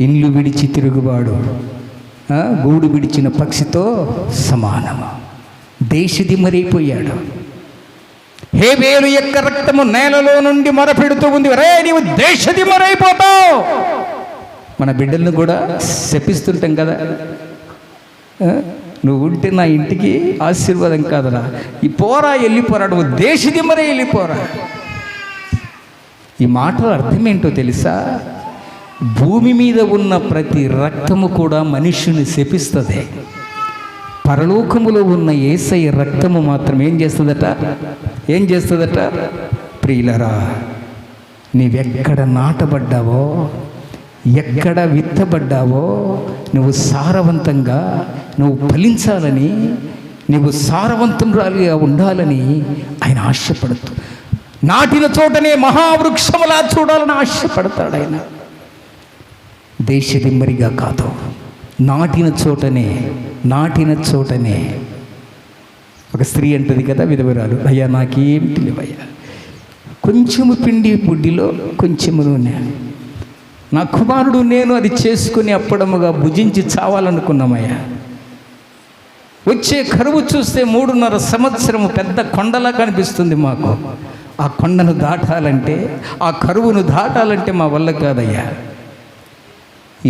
ఇల్లు విడిచి తిరుగువాడు, గూడు విడిచిన పక్షితో సమానము. దేశదిమ్మరైపోయాడు. హేబేలు యొక్క రక్తము నేలలో నుండి మొరపెడుతూ ఉంది, రే నీవు దేశదిమ్మరైపోతావు. మన బిడ్డలను కూడా శపిస్తుంటాం కదా, నువ్వు ఉంటే నా ఇంటికి ఆశీర్వాదం కాదరా, ఈ పోరా వెళ్ళిపోరా, నువ్వు దేశదిమ్మరే వెళ్ళిపోరా. ఈ మాటల అర్థం ఏంటో తెలుసా? భూమి మీద ఉన్న ప్రతి రక్తము కూడా మనుష్యుని శపిస్తుంది. పరలోకములో ఉన్న యేసయ్య రక్తము మాత్రం ఏం చేస్తుందట? ప్రియులరా, నీవెక్కడ నాటబడ్డావో, ఎక్కడ విత్తబడ్డావో, నువ్వు సారవంతంగా నువ్వు ఫలించాలని, నువ్వు సారవంతురాలిగా ఉండాలని ఆయన ఆశపడుతూ, నాటిన చోటనే మహావృక్షములా చూడాలని ఆశపడతాడు ఆయన. దేశదిమ్మరిగా కాదు, నాటిన చోటనే. ఒక స్త్రీ అంటది కదా, విధవరాలు, అయ్యా నాకేమిటి లేవయ్యా, కొంచెము పిండి బుడ్డిలో కొంచెము నూనె, నా కుమారుడు నేను అది చేసుకుని అప్పడముగా భుజించి చావాలనుకున్నామయ్యా. వచ్చే కరువు చూస్తే 3.5 సంవత్సరము పెద్ద కొండలా కనిపిస్తుంది మాకు. ఆ కొండను దాటాలంటే, ఆ కరువును దాటాలంటే మా వల్ల కాదయ్యా.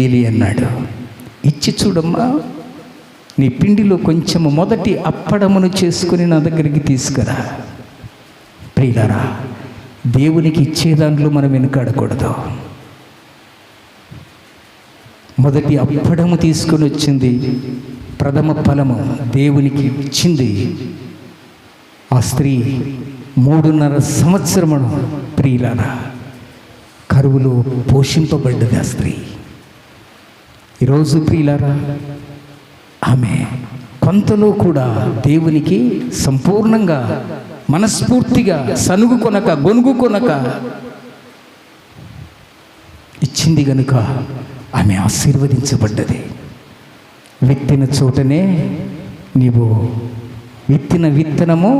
ఏలి అన్నాడు, ఇచ్చి చూడమ్మా, నీ పిండిలో కొంచెము మొదటి అప్పడమును చేసుకుని నా దగ్గరికి తీసుకురా. ప్రియులారా, దేవునికి ఇచ్చే దాంట్లో మనం వెనుకాడకూడదు. మొదటి అప్పడము తీసుకొని వచ్చింది, ప్రథమ ఫలము దేవునికి ఇచ్చింది ఆ స్త్రీ. 3.5 సంవత్సరమును ప్రియులారా కరువులో పోషింపబడ్డది ఆ స్త్రీ. ఈరోజు ప్రియులారా ఆమె కొంతలో కూడా దేవునికి సంపూర్ణంగా మనస్ఫూర్తిగా సనుగు కొనక గొనుగు కొనక ఇచ్చింది గనుక ఆమె ఆశీర్వదించబడ్డది. విత్తిన చోటనే నీవు విత్తిన విత్తనము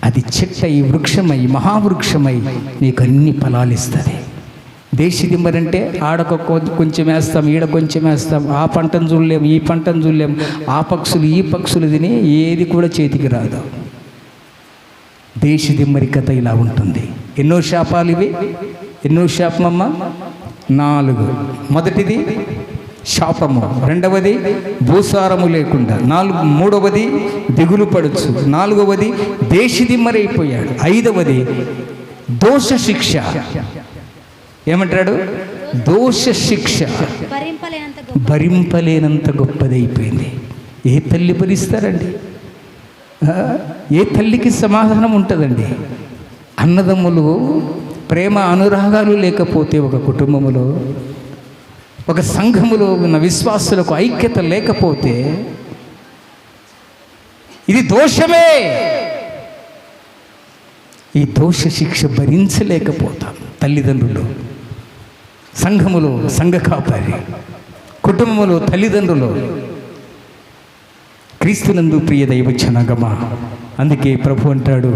అది చెట్టై వృక్షమై మహావృక్షమై నీకు అన్ని ఫలాలిస్తుంది. దేశదిమ్మరంటే ఆడక కొంచెం వేస్తాం, ఈడ కొంచెం వేస్తాం, ఆ పంటను చూడలేము, ఈ పంటను చూడలేము, ఆ పక్షులు ఈ పక్షులు తిని ఏది కూడా చేతికి రాదు. దేశదిమ్మరి కథ ఇలా ఉంటుంది. ఎన్నో శాపాలు ఇవి, ఎన్నో శాపమమ్మ? 4. మొదటిది శాపము, రెండవది భూసారము లేకుండా, 3వది దిగులు పడుచు, 4వది దేశదిమ్మరైపోయాడు, 5వది దోష శిక్ష. ఏమంటాడు? దోష శిక్ష భరింపలేనంత గొప్పదైపోయింది. ఏ తల్లి భరిస్తారండి? ఏ తల్లికి సమాధానం ఉంటుందండి? అన్నదమ్ములు ప్రేమ అనురాగాలు లేకపోతే, ఒక కుటుంబములో ఒక సంఘములో ఉన్న విశ్వాసులకు ఐక్యత లేకపోతే ఇది దోషమే. ఈ దోష శిక్ష భరించలేకపోతాం తల్లిదండ్రులు, సంఘములో సంఘ కాపరి, కుటుంబములో తల్లిదండ్రులు. క్రీస్తునందు ప్రియ దైవ జనాంగమా, అందుకే ప్రభు అంటాడు,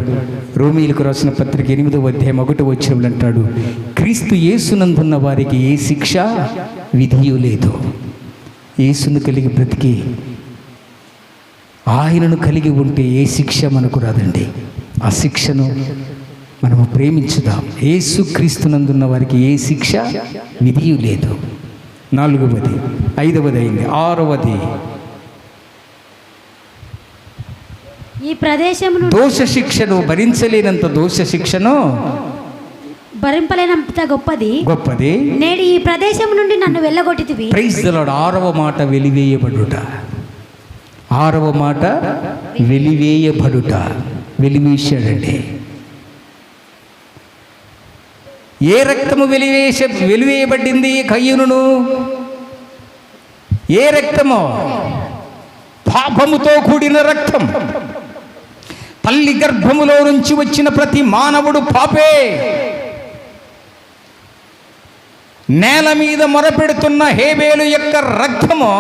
రోమీయులకు రాసిన పత్రిక 8వ అధ్యాయం 1వ వచనంలో అంటాడు, క్రీస్తు యేసునందున్న వారికి ఏ శిక్ష విధియు లేదు. యేసును కలిగి బ్రతికి ఆయనను కలిగి ఉంటే ఏ శిక్ష మనకు రాదండి. ఆ శిక్షను మనము ప్రేమించుదాం. యేసు క్రీస్తునందున్న వారికి ఏ శిక్ష విధియు లేదు. 4వది, 5వది అయింది, 6వది
ఈ ప్రదేశమును
దోష శిక్షను భరించలేనంత దోష శిక్షను
భరింపలేనంత గొప్పది నేడు ఈ ప్రదేశం నుండి నన్ను వెళ్ళగొట్టితివి.
Praise the lord. 6వ మాట వెలివేయబడుట. 6వ మాట వెలివేయబడుట. వెలివేశాడండి. ఏ రక్తము వెలివేయబడింది కయ్యూనును? ఏ రక్తము? పాపముతో కూడిన రక్తం. తల్లి గర్భములో నుంచి వచ్చిన ప్రతి మానవుడు పాపే. నేల మీద మొరపెడుతున్న హేబేలు యొక్క రక్తము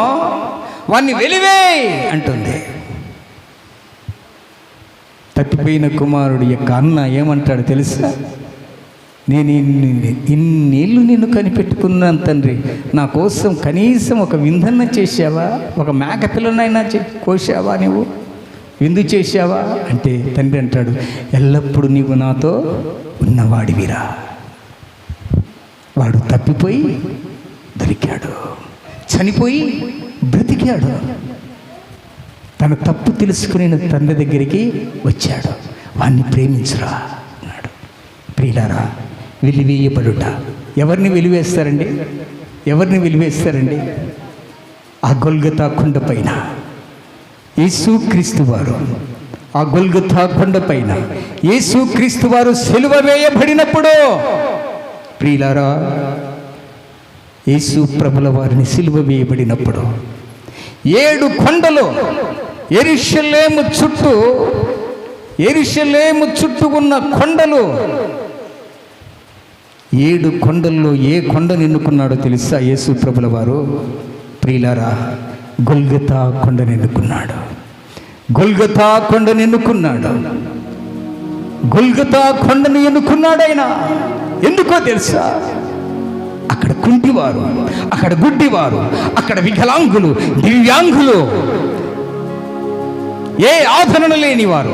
వాణ్ణి వెలివే అంటుంది. తప్పిపోయిన కుమారుడు యొక్క అన్న ఏమంటాడు తెలుసా? నేను ఇన్నేళ్ళు నిన్ను కనిపెట్టుకున్నాను తండ్రి, నా కోసం కనీసం ఒక విందన్న చేశావా, ఒక మేక పిల్లనైనా కోసావా, నువ్వు విందు చేశావా అంటే తండ్రి అంటాడు, ఎల్లప్పుడూ నీవు నాతో ఉన్నవాడివిరా. వాడు తప్పిపోయి దొరికాడు, చనిపోయి బ్రతికాడు, తన తప్పు తెలుసుకుని తండ్రి దగ్గరికి వచ్చాడు. వాణ్ణి ప్రేమించురా అన్నాడు. ప్రియులారా, వెలివేయబడుట. ఎవరిని వెలివేస్తారండి? ఎవరిని వెలివేస్తారండి? ఆ గొల్గొతా కొండ పైన యేసుక్రీస్తు వారు, ఆ గొల్గొతా కొండ పైన యేసుక్రీస్తు వారు సిలువ వేయబడినప్పుడు, ప్రియులారా, యేసు ప్రభుల వారిని సిలువ వేయబడినప్పుడు 7 కొండలు యెరూషలేము చుట్టూ ఉన్న కొండలు, 7 కొండల్లో ఏ కొండను ఎన్నుకున్నాడో తెలుసా యేసు ప్రభుల వారు? ప్రియులారా, గొల్గొతా కొండను ఎన్నుకున్నాడు. గొల్గొతా కొండను ఎన్నుకున్నాడు. గొల్గొతా కొండను ఎన్నుకున్నాడు ఆయన. ఎందుకో తెలుసా? అక్కడ కుంటివారు, అక్కడ గుడ్డివారు, అక్కడ వికలాంగులు, దివ్యాంగులు, ఏ ఆదరణ లేనివారు,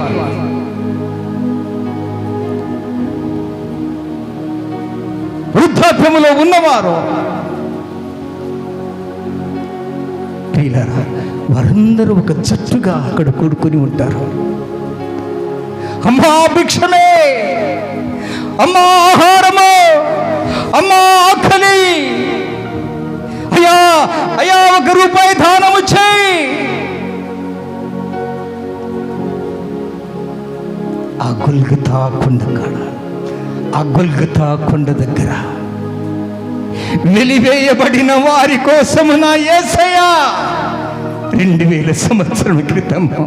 వృద్ధాప్యములో ఉన్నవారు, వారందరూ ఒక జట్టుగా అక్కడ కూడుకొని ఉంటారు. అమ్మా భిక్షమే, అమ్మా ఆహారము, అమ్మా ఆకలి, అయ్యా అయ్యా 1 రూపాయి దానము చేయి. ఆ గొల్గొతా కొండ కాడ, ఆ గొల్గొతా కొండ దగ్గర వెలివేయబడిన వారి కోసము నా యేసయ్య 2000 సంవత్సరముల క్రితము,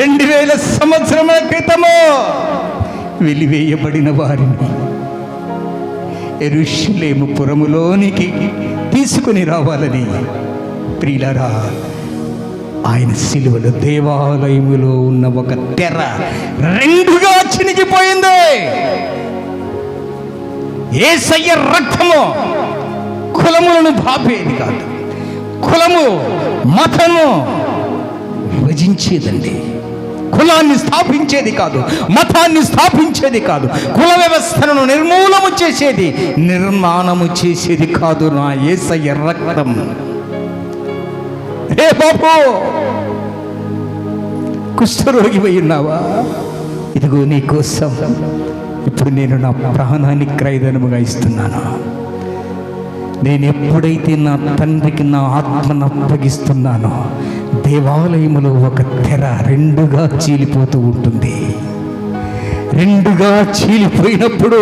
2000 సంవత్సరముల క్రితము వెలివేయబడిన వారిని యెరూషలేము పురములోనికి తీసుకుని రావాలని, ప్రియులారా, ఆయన సిలువలో దేవాలయములో ఉన్న ఒక తెర 2గా చినిగిపోయింది. యేసయ్య రక్తము కులములను బాపేది కాదు, కులము మతము విభజించేదండి. కులాన్ని స్థాపించేది కాదు, మతాన్ని స్థాపించేది కాదు, కుల వ్యవస్థను నిర్మూలము చేసేది, నిర్మాణము చేసేది కాదు నా యేసయ్య రక్తం. హే బాబు, కుష్ఠరోగి ఉన్నావా? ఇదిగో నీ కోసం ఇప్పుడు నేను నా ప్రాణాన్ని క్రయధనముగా ఇస్తున్నాను. నేను ఎప్పుడైతే నా తండ్రికి నా ఆత్మను అప్పగిస్తున్నానో, దేవాలయములో ఒక తెర 2గా చీలిపోతూ ఉంటుంది. 2గా చీలిపోయినప్పుడు,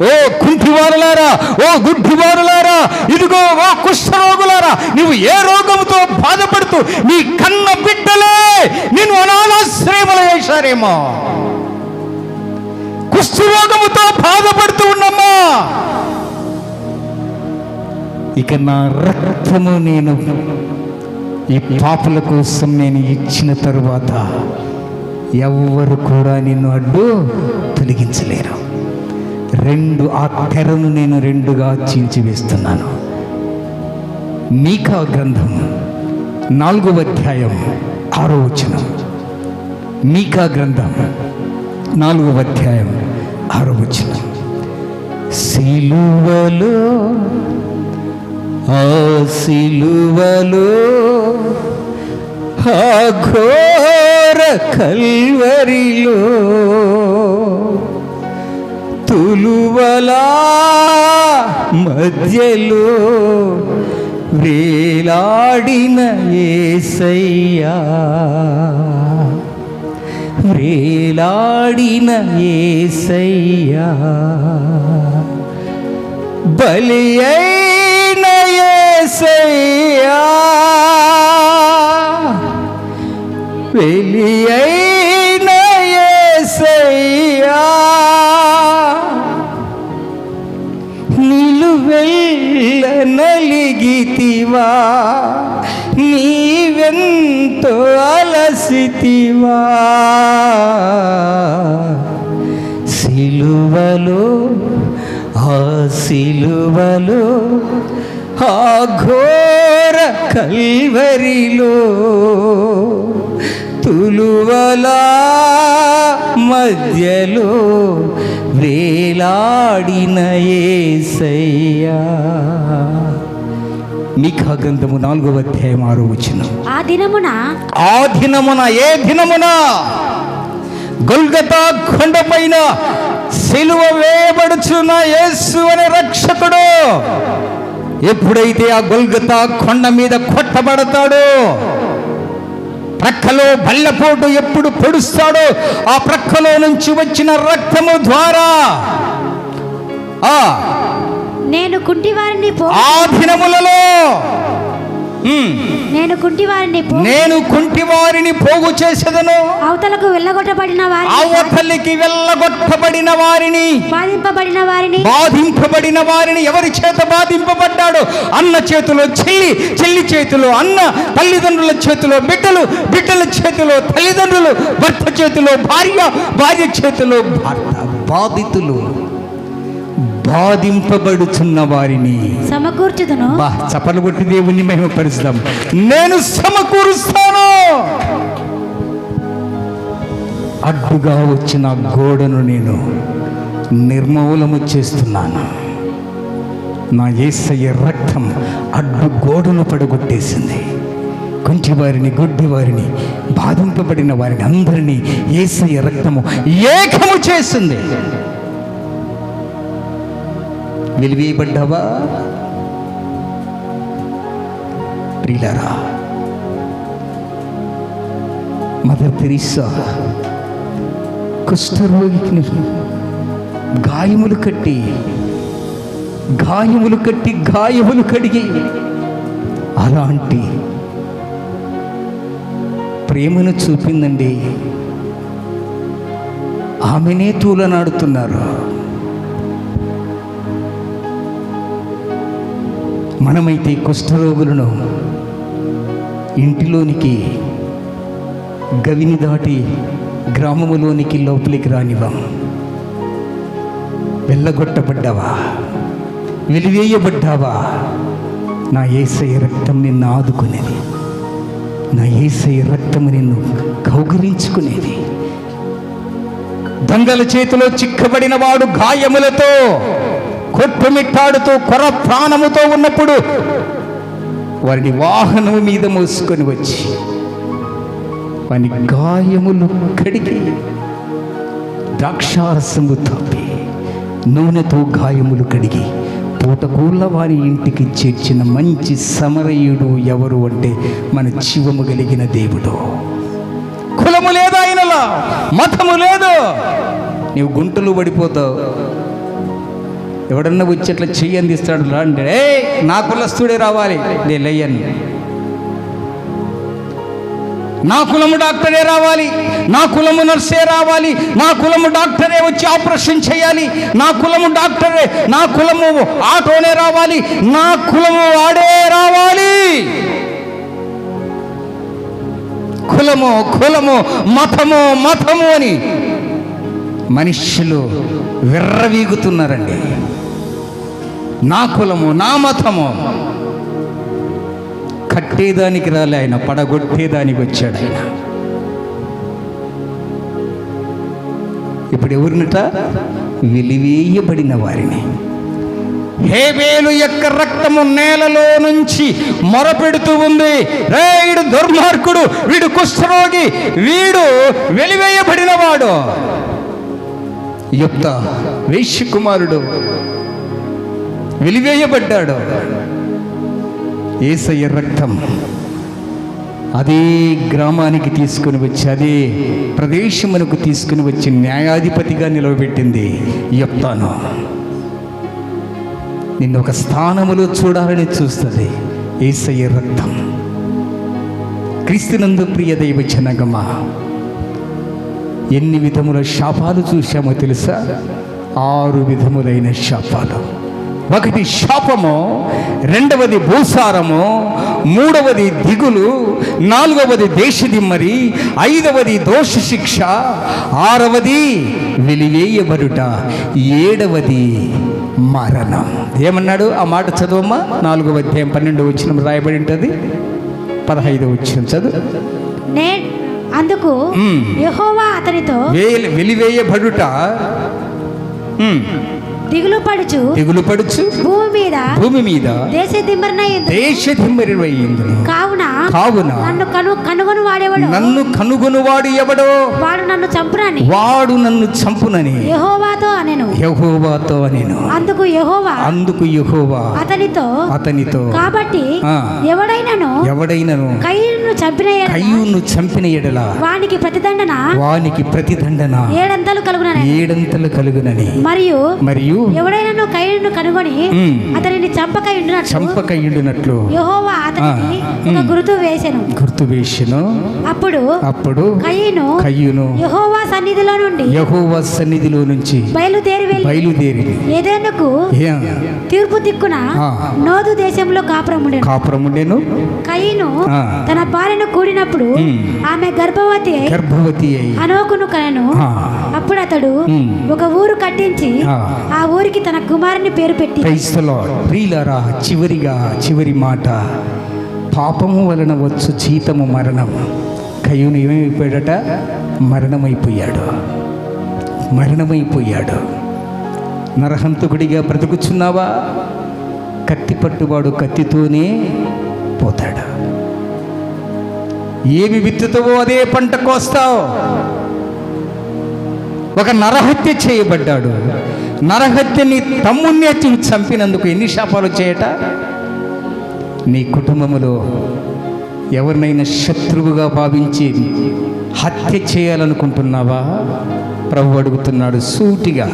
ఓ కుంటివారులారా, ఓ గుడ్డివారులారా, ఇదిగో ఓ కుష్ఠరోగులారా, నువ్వు ఏ రోగముతో బాధపడుతూ నీ కన్న బిడ్డలే నిన్ను అనాథాశ్రయములో వేశారేమో, కుష్ఠరోగముతో బాధపడుతూ ఉన్నమ్మా, ఇక నా రక్తము నేను ఈ పాపుల కోసం నేను ఇచ్చిన తరువాత ఎవ్వరు కూడా నిన్ను అడ్డు తొలగించలేరు. 2 ఆ తెరను నేను 2గా చీల్చివేస్తున్నాను. మీకా గ్రంథం 4వ అధ్యాయం 6వ వచనం. మీకా గ్రంథం 4వ అధ్యాయం 6వ వచనం. సిలువలో, ఆ సిలువలో, ఆ ఘోర కల్వరిలో, తులువలా మధ్యలో వేలాడిన యేసయ్యా, వేలాడిన యేసయ్యా, బలి అయిన యేసయ్యా, వెలి అయిన యేసయ్యా, నిలువెల్ల నలిగితివా, నీవెంతో అలసితివా, సిలువలో సిలువలో ఆ ఘోర కల్వరిలో తులువలా మధ్యలో వేలాడిన యేసయ్యా. మీకా గ్రంథము 4వ అధ్యాయం 6వ వచనం.
ఆ దినమున
ఏ దినమున గొల్గతా కొండపైన సిలువ వేయబడుచున్న యేసు అనే రక్షకుడు ఎప్పుడైతే ఆ గొల్గతా కొండ మీద కొట్టబడతాడో, ప్రక్కలో బల్లపోటు ఎప్పుడు పొడుస్తాడో, ఆ ప్రక్కలో నుంచి వచ్చిన రక్తము ద్వారా
నేను కుంటివారిని
ఆ దినములలో
నేను కుంటివారిని
పోగు చేసేదను,
అవతలకు వెళ్ళగొట్టబడిన
వారిని బాధింపబడిన వారిని ఎవరి చేత బాధింపబడ్డాడు? అన్న చేతిలో చెల్లి చేతిలో అన్న, తల్లిదండ్రుల చేతిలో బిడ్డల చేతిలో తల్లిదండ్రులు, భర్త చేతిలో భార్య చేతిలో భర్త. బాధితులు, బాధింపబడుచున్న వారిని
సమకూర్చుదును.
చప్పలు కొట్టి దేవుణ్ణి మహిమపరుస్తాం. నేను సమకూరుస్తాను. అడ్డుగా వచ్చిన గోడను నేను నిర్మూలము చేస్తున్నాను. నా యేసయ్య రక్తం అడ్డు గోడను పడగొట్టేసింది. కుంటివారిని, గుడ్డివారిని, బాధింపబడిన వారిని అందరినీ యేసయ్య రక్తము ఏకము చేసింది. వెలివేయబడ్డావా ప్రియులారా? మదర్ తెరీసా కుష్ఠరోగిని గాయములు కట్టి గాయములు కడిగి అలాంటి ప్రేమను చూపిందండి. ఆమెనే తూలనాడుతున్నారు. మనమైతే కుష్ఠరోగులను ఇంటిలోనికి గవిని దాటి గ్రామములోనికి లోపలికి రానివ్వం. వెళ్ళగొట్టబడ్డావా, వెలివేయబడ్డావా? నా యేసయ్య రక్తం నిన్ను ఆదుకునేది. నా యేసయ్య రక్తము నిన్ను కౌగిలించుకునేది. దొంగల చేతిలో చిక్కబడిన వాడు గాయములతో కొట్టుమిట్టాడుతూ కొర ప్రాణముతో ఉన్నప్పుడు వారిని వాహనము మీద మోసుకొని వచ్చి వాని గాయములు కడిగి ద్రాక్షారసము తాపి నూనెతో గాయములు కడిగి పూటకూళ్ళ వారి ఇంటికి చేర్చిన మంచి సమరయుడు ఎవరు అంటే మన జీవము కలిగిన దేవుడు. కులము లేదు ఆయనలో, మతము లేదు. నీవు గుంటలు పడిపోతావు. ఎవడన్నా వచ్చి అట్లా చెయ్యి అందిస్తాడు అంటే నా కులస్తుడే రావాలి, నేను లేయను. నా కులము డాక్టరే రావాలి, నా కులము నర్సే రావాలి, నా కులము డాక్టరే వచ్చి ఆపరేషన్ చేయాలి, నా కులము డాక్టరే, నా కులము ఆటోనే రావాలి, నా కులము వాడే రావాలి. కులము మతము అని మనుష్యులు విర్రవీగుతున్నారండి. నా కులము, నా మతము. కట్టేదానికి రాలే ఆయన, పడగొట్టేదానికి వచ్చాడు ఆయన. ఇప్పుడు ఎవరినట? వెలివేయబడిన వారిని. హేబేలు యొక్క రక్తము నేలలో నుంచి మొరపెడుతూ ఉంది. వీడు దుర్మార్గుడు, వీడు కుష్ఠరోగి, వీడు వెలివేయబడిన వాడు. యుక్త వేశ్య కుమారుడు వెలివేయబడ్డాడు. యేసయ్య రక్తం అదే గ్రామానికి తీసుకుని వచ్చి, అదే ప్రదేశమునకు తీసుకుని వచ్చి న్యాయాధిపతిగా నిలవబెట్టింది యుక్తను. నిన్ను ఒక స్థానములో చూడాలని చూస్తుంది యేసయ్య రక్తం. క్రీస్తునందు ప్రియ దైవ జనగమా, ఎన్ని విధముల శాపాలు చూశామో తెలుసా? 6 విధములైన శాపాలు.
ఒకటి శాపము, రెండవది భూసారము, మూడవది దిగులు, నాలుగవది దేశదిమ్మరి, ఐదవది దోష శిక్ష, ఆరవది వెలివేయబడుట, ఏడవది మరణం. ఏమన్నాడు ఆ మాట చదువమ్మా? 4వ అధ్యాయం 12వ వచనం రాయబడి ఉంటుంది. 15వ వచనం చదువు.
అందుకు యెహోవా అతనితో
వెలివేయబడుట,
దిగులు పడుచు భూమి మీద దేశదిమ్మరినయ్యింది. కావున నన్ను కనుగొనువాడు ఎవడో వాడు నన్ను చంపునని యెహోవాతో అనెను. అందుకు యెహోవా అతనితో కాబట్టి ఎవడైనను కయీనును చంపిన ఎడల వానికి ప్రతిదండన ఏడంతలు కలుగునని మరియు ఎవడైనా కయీనును కనుగొని అతనిని చంపకయుండునట్లు యెహోవా అతనికి ఒక గుర్తు వేసెను. అప్పుడు కయీను యెహోవా సన్నిధిలో నుంచి బయలుదేరి ఏదెనుకు తూర్పు దిక్కున నోదు దేశంలో కాపురముండెను. కయీను తన భార్యను కూడినప్పుడు ఆమె గర్భవతి అయి హనోకును కనెను. అప్పుడు అతడు ఒక ఊరు కట్టించి ఆ ఊరికి తన కుమారుని పేరు పెట్టి.
ప్రియులారా, చివరి మాట, పాపము వలన వచ్చు జీతము మరణం. కయ్యూను ఏమైపోయాడట? మరణమైపోయాడు. నరహంతకుడిగా బ్రతుకుచున్నావా? కత్తి పట్టువాడు కత్తితోనే పోతాడు. ఏమి విత్తుతావో అదే పంట కోస్తావు. ఒక నరహత్య చేయబడ్డాడు. నరహత్యని తమ్ముణ్ణి చంపినందుకు ఎన్ని శాపాలు చేయట? నీ కుటుంబములో ఎవరినైనా శత్రువుగా భావించి హత్య చేయాలనుకుంటున్నావా? ప్రభు అడుగుతున్నాడు సూటిగా.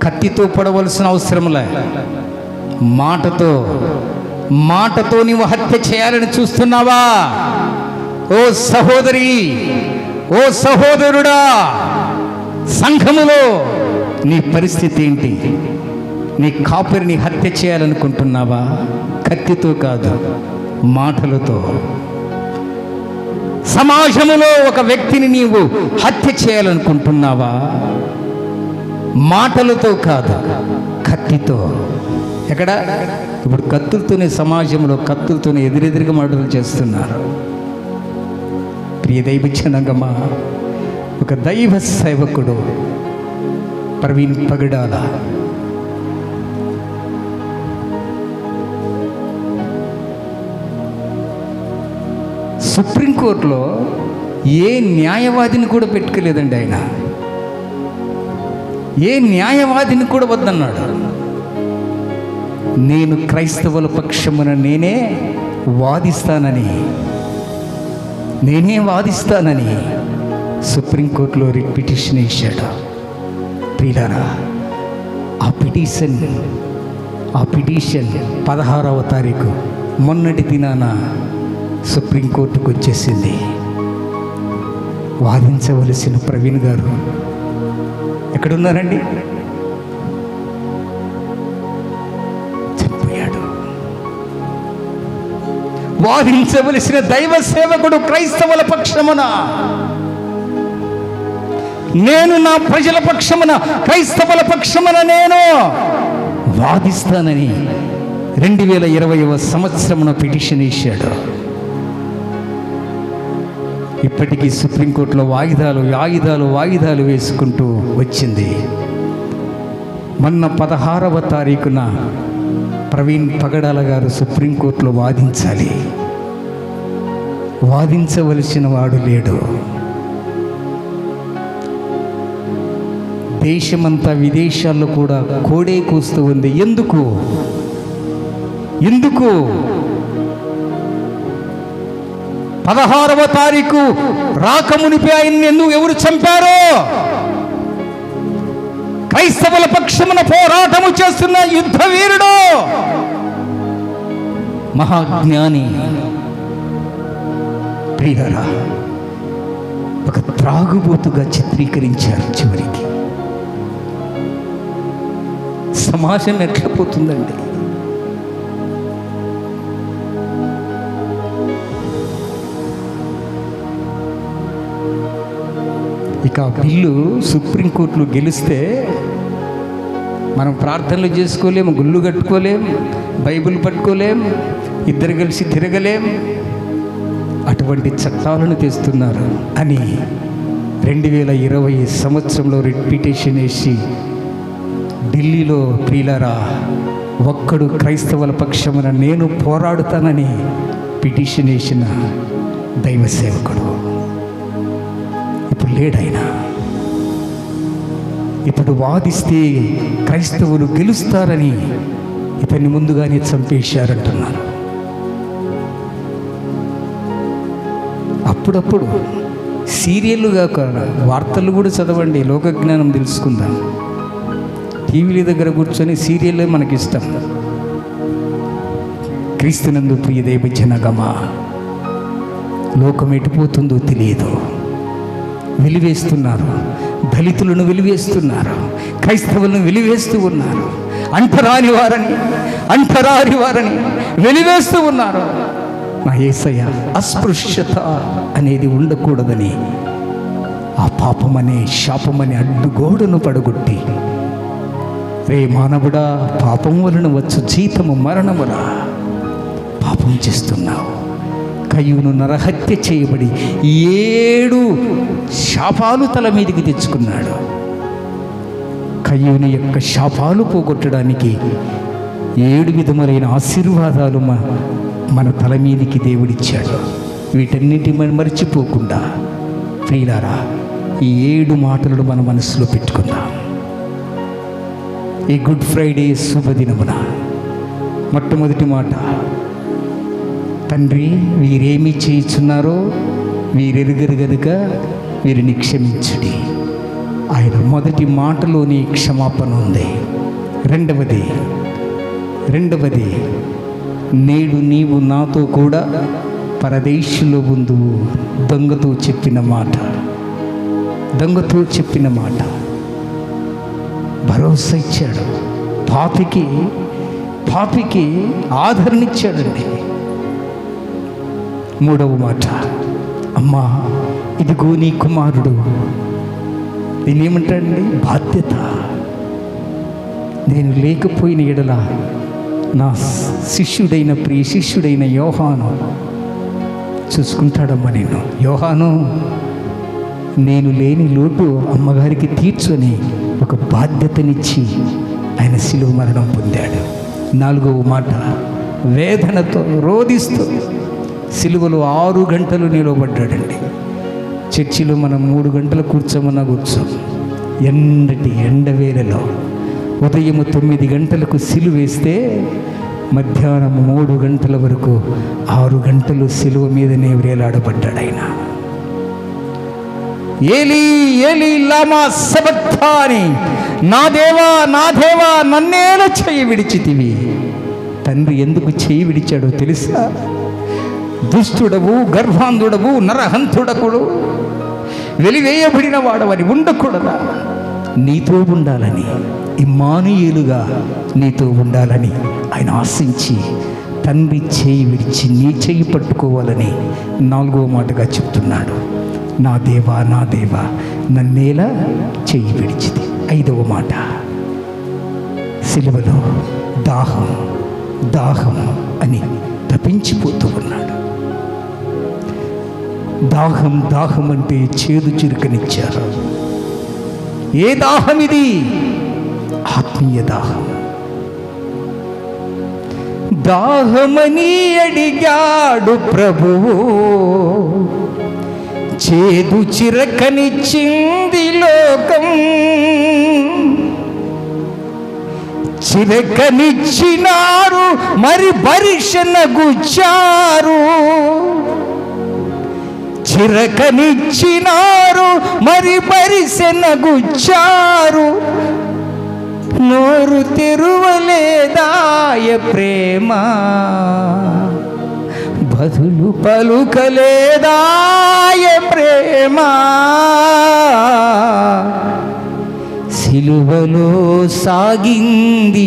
కత్తితో పడవలసిన అవసరంలే, మాటతో నీవు హత్య చేయాలని చూస్తున్నావా? ఓ సహోదరి, ఓ సహోదరుడా, సంఘములో నీ పరిస్థితి ఏంటి? నీ కాపరిని హత్య చేయాలనుకుంటున్నావా? కత్తితో కాదు, మాటలతో. సమాజములో ఒక వ్యక్తిని నీవు హత్య చేయాలనుకుంటున్నావా? మాటలతో కాదు, కత్తితో. ఎక్కడ? ఇప్పుడు కత్తులతోనే, సమాజంలో కత్తులతోనే ఎదురెదురుగా మాటలు చేస్తున్నారు. ప్రియ దైవజనమా, ఒక దైవ సేవకుడు ప్రవీణ్ పగడాల సుప్రీంకోర్టులో ఏ న్యాయవాదిని కూడా పెట్టుకోలేదండి. ఆయన ఏ న్యాయవాదిని కూడా వద్దన్నాడు. నేను క్రైస్తవుల పక్షమున నేనే వాదిస్తానని సుప్రీంకోర్టులో రిట్ పిటిషన్ వేశాడు. ప్రియులారా, ఆ పిటిషన్ 16వ తారీఖు మొన్నటి దినాన సుప్రీంకోర్టుకు వచ్చేసింది. వాదించవలసిన ప్రవీణ్ గారు ఎక్కడున్నారండి? చనిపోయాడు. వాదించవలసిన దైవ సేవకుడు క్రైస్తవుల పక్షమున, నేను నా ప్రజల పక్షమున, క్రైస్తవుల పక్షమున నేను వాదిస్తానని 2020వ సంవత్సరమున పిటిషన్ ఇచ్చాడు. ఇప్పటికీ సుప్రీంకోర్టులో వాయిదాలు వేసుకుంటూ వచ్చింది. మొన్న 16వ తారీఖున ప్రవీణ్ పగడాల గారు సుప్రీంకోర్టులో వాదించవలసిన వాడు లేడు. దేశమంతా, విదేశాల్లో కూడా కోడే కూస్తూ ఉంది. ఎందుకు 16వ తారీఖు రాకమునిపై ఆయన్ని ఎవరు చంపారో? క్రైస్తవుల పక్షమున పోరాటము చేస్తున్న యుద్ధ వీరుడు, మహాజ్ఞాని. ప్రియులారా, ఒక త్రాగుబోతుగా చిత్రీకరించారు. చివరికి
సమాజం ఎట్లా పోతుందండి? ఇక ఆ బిల్లు సుప్రీంకోర్టులో గెలిస్తే మనం ప్రార్థనలు చేసుకోలేము, గుళ్ళు కట్టుకోలేం, బైబిల్ పట్టుకోలేం, ఇద్దరు కలిసి తిరగలేం. అటువంటి చట్టాలను తెస్తున్నారు అని 2020 సంవత్సరంలో రిట్ పిటిషన్ వేసి ఢిల్లీలో ప్రియులారా ఒక్కడు క్రైస్తవుల పక్షమున నేను పోరాడుతానని పిటిషన్ వేసిన దైవ సేవకుడు ఇప్పుడు లేడైనా. ఇప్పుడు వాదిస్తే క్రైస్తవులు గెలుస్తారని ఇతన్ని ముందుగానే చంపేశారంటున్నారు. అప్పుడప్పుడు సీరియల్లుగా వార్తలు కూడా చదవండి, లోకజ్ఞానం తెలుసుకుందాం. టీవీల దగ్గర కూర్చొని సీరియల్లే మనకిష్టం. క్రీస్తునందు ప్రియ దైవ జనగమా, లోకం ఎటుపోతుందో తెలియదు. వెలివేస్తున్నారు, దళితులను వెలివేస్తున్నారు, క్రైస్తవులను వెలివేస్తూ ఉన్నారు, అంటరాని వారని వెలివేస్తూ ఉన్నారు. నా యేసయ్య అస్పృశ్యత అనేది ఉండకూడదని ఆ పాపమనే శాపమనే అడ్డుగోడను పడగొట్టి, రే మానవుడా, పాపం వలన వచ్చు జీతము మరణమురా, పాపం చేస్తున్నావు. కయ్యూను నరహత్య చేయబడి 7 శాపాలు తల మీదికి తెచ్చుకున్నాడు. కయ్యూను యొక్క శాపాలు పోగొట్టడానికి 7 విధములైన ఆశీర్వాదాలు మన తల మీదికి దేవుడిచ్చాడు. వీటన్నిటి మనం మర్చిపోకుండా ప్రియులారా ఈ 7 మాటలను మన మనసులో పెట్టుకుందాం. ఈ గుడ్ ఫ్రైడే శుభదినమున మొట్టమొదటి మాట, తండ్రి వీరేమి చేయుచున్నారో వీరెరుగరు గనుక వీరిని క్షమించుడి. ఆయన మొదటి మాటలోని క్షమాపణ ఉంది. రెండవది నేడు నీవు నాతో కూడా పరదేశంలో ఉందు. దొంగతో చెప్పిన మాట భరోసా ఇచ్చాడు. పాపికి ఆదరణ ఇచ్చాడండి. మూడవ మాట, అమ్మా ఇదిగో నీ కుమారుడు. దీన్ని ఏమంటాడండి? బాధ్యత. నేను లేకపోయిన ఎడల నా ప్రియ శిష్యుడైన యోహాను చూసుకుంటాడమ్మా. యోహాను నేను లేని లోటు అమ్మగారికి తీర్చని ఒక బాధ్యతనిచ్చి ఆయన శిలువ మరణం పొందాడు. 4వ మాట, వేదనతో రోదిస్తూ శిలువలో 6 గంటలు నిలవబడ్డాడండి. చర్చిలో మనం 3 గంటలు కూర్చోమన్నా కూర్చోం. ఎండవేళలో ఉదయం 9 గంటలకు సిలువ వేస్తే మధ్యాహ్నం 3 గంటల వరకు 6 గంటలు సిలువ మీదనే వేలాడబడ్డాడు ఆయన. ఏలీ ఏలీ లామా సబక్తాని, నా దేవా నన్నేల చేయి విడిచితివి. తండ్రి ఎందుకు చేయి విడిచాడో తెలుసా? దుష్టుడవు, గర్భాంధుడవు, నరహంతుడకుడు, వెలివేయబడిన వాడవని ఉండకూడదా? నీతో ఉండాలని, ఇమ్మానుయేలుగా నీతో ఉండాలని ఆయన ఆశించి తండ్రి చేయి విడిచి నీ చేయి పట్టుకోవాలని 4వ మాటగా చెప్తున్నాడు. నా దేవా నన్నేలా చేయి విడిచిది. 5వ మాట, సిలువలో దాహం అని తప్పించిపోతూ ఉన్నాడు. దాహం అంటే చేదు చిరుకనిచ్చారు. ఏ దాహం ఇది? ఆత్మీయ దాహమని అడిగాడు ప్రభువు, చేదు చిరకనిచ్చింది లోకం. చిరకనిచ్చినారు మరి బరిషన గుచ్చారు. చిరకనిచ్చినారు మరి బరిసెన గుచ్చారు. నోరు తెరువలేదాయ ప్రేమ, బదులు పలుకలేదాయ ప్రేమ. సిలువలో సాగింది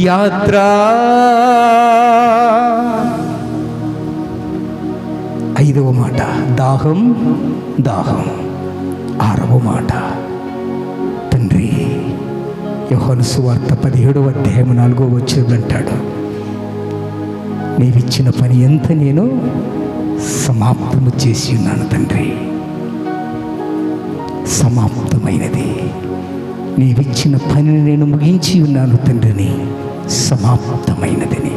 యాత్ర. ఐదవ మాట దాహం దాహం. ఆరవ మాట తండ్రి, యోహాను సువార్త 17వ అధ్యాయం 4వ వచనం అంటాడు, నీవిచ్చిన పని ఎంత నేను సమాప్తము చేసి ఉన్నాను తండ్రి. సమాప్తమైనది. నీవిచ్చిన పనిని నేను ముగించి ఉన్నాను తండ్రిని, సమాప్తమైనదని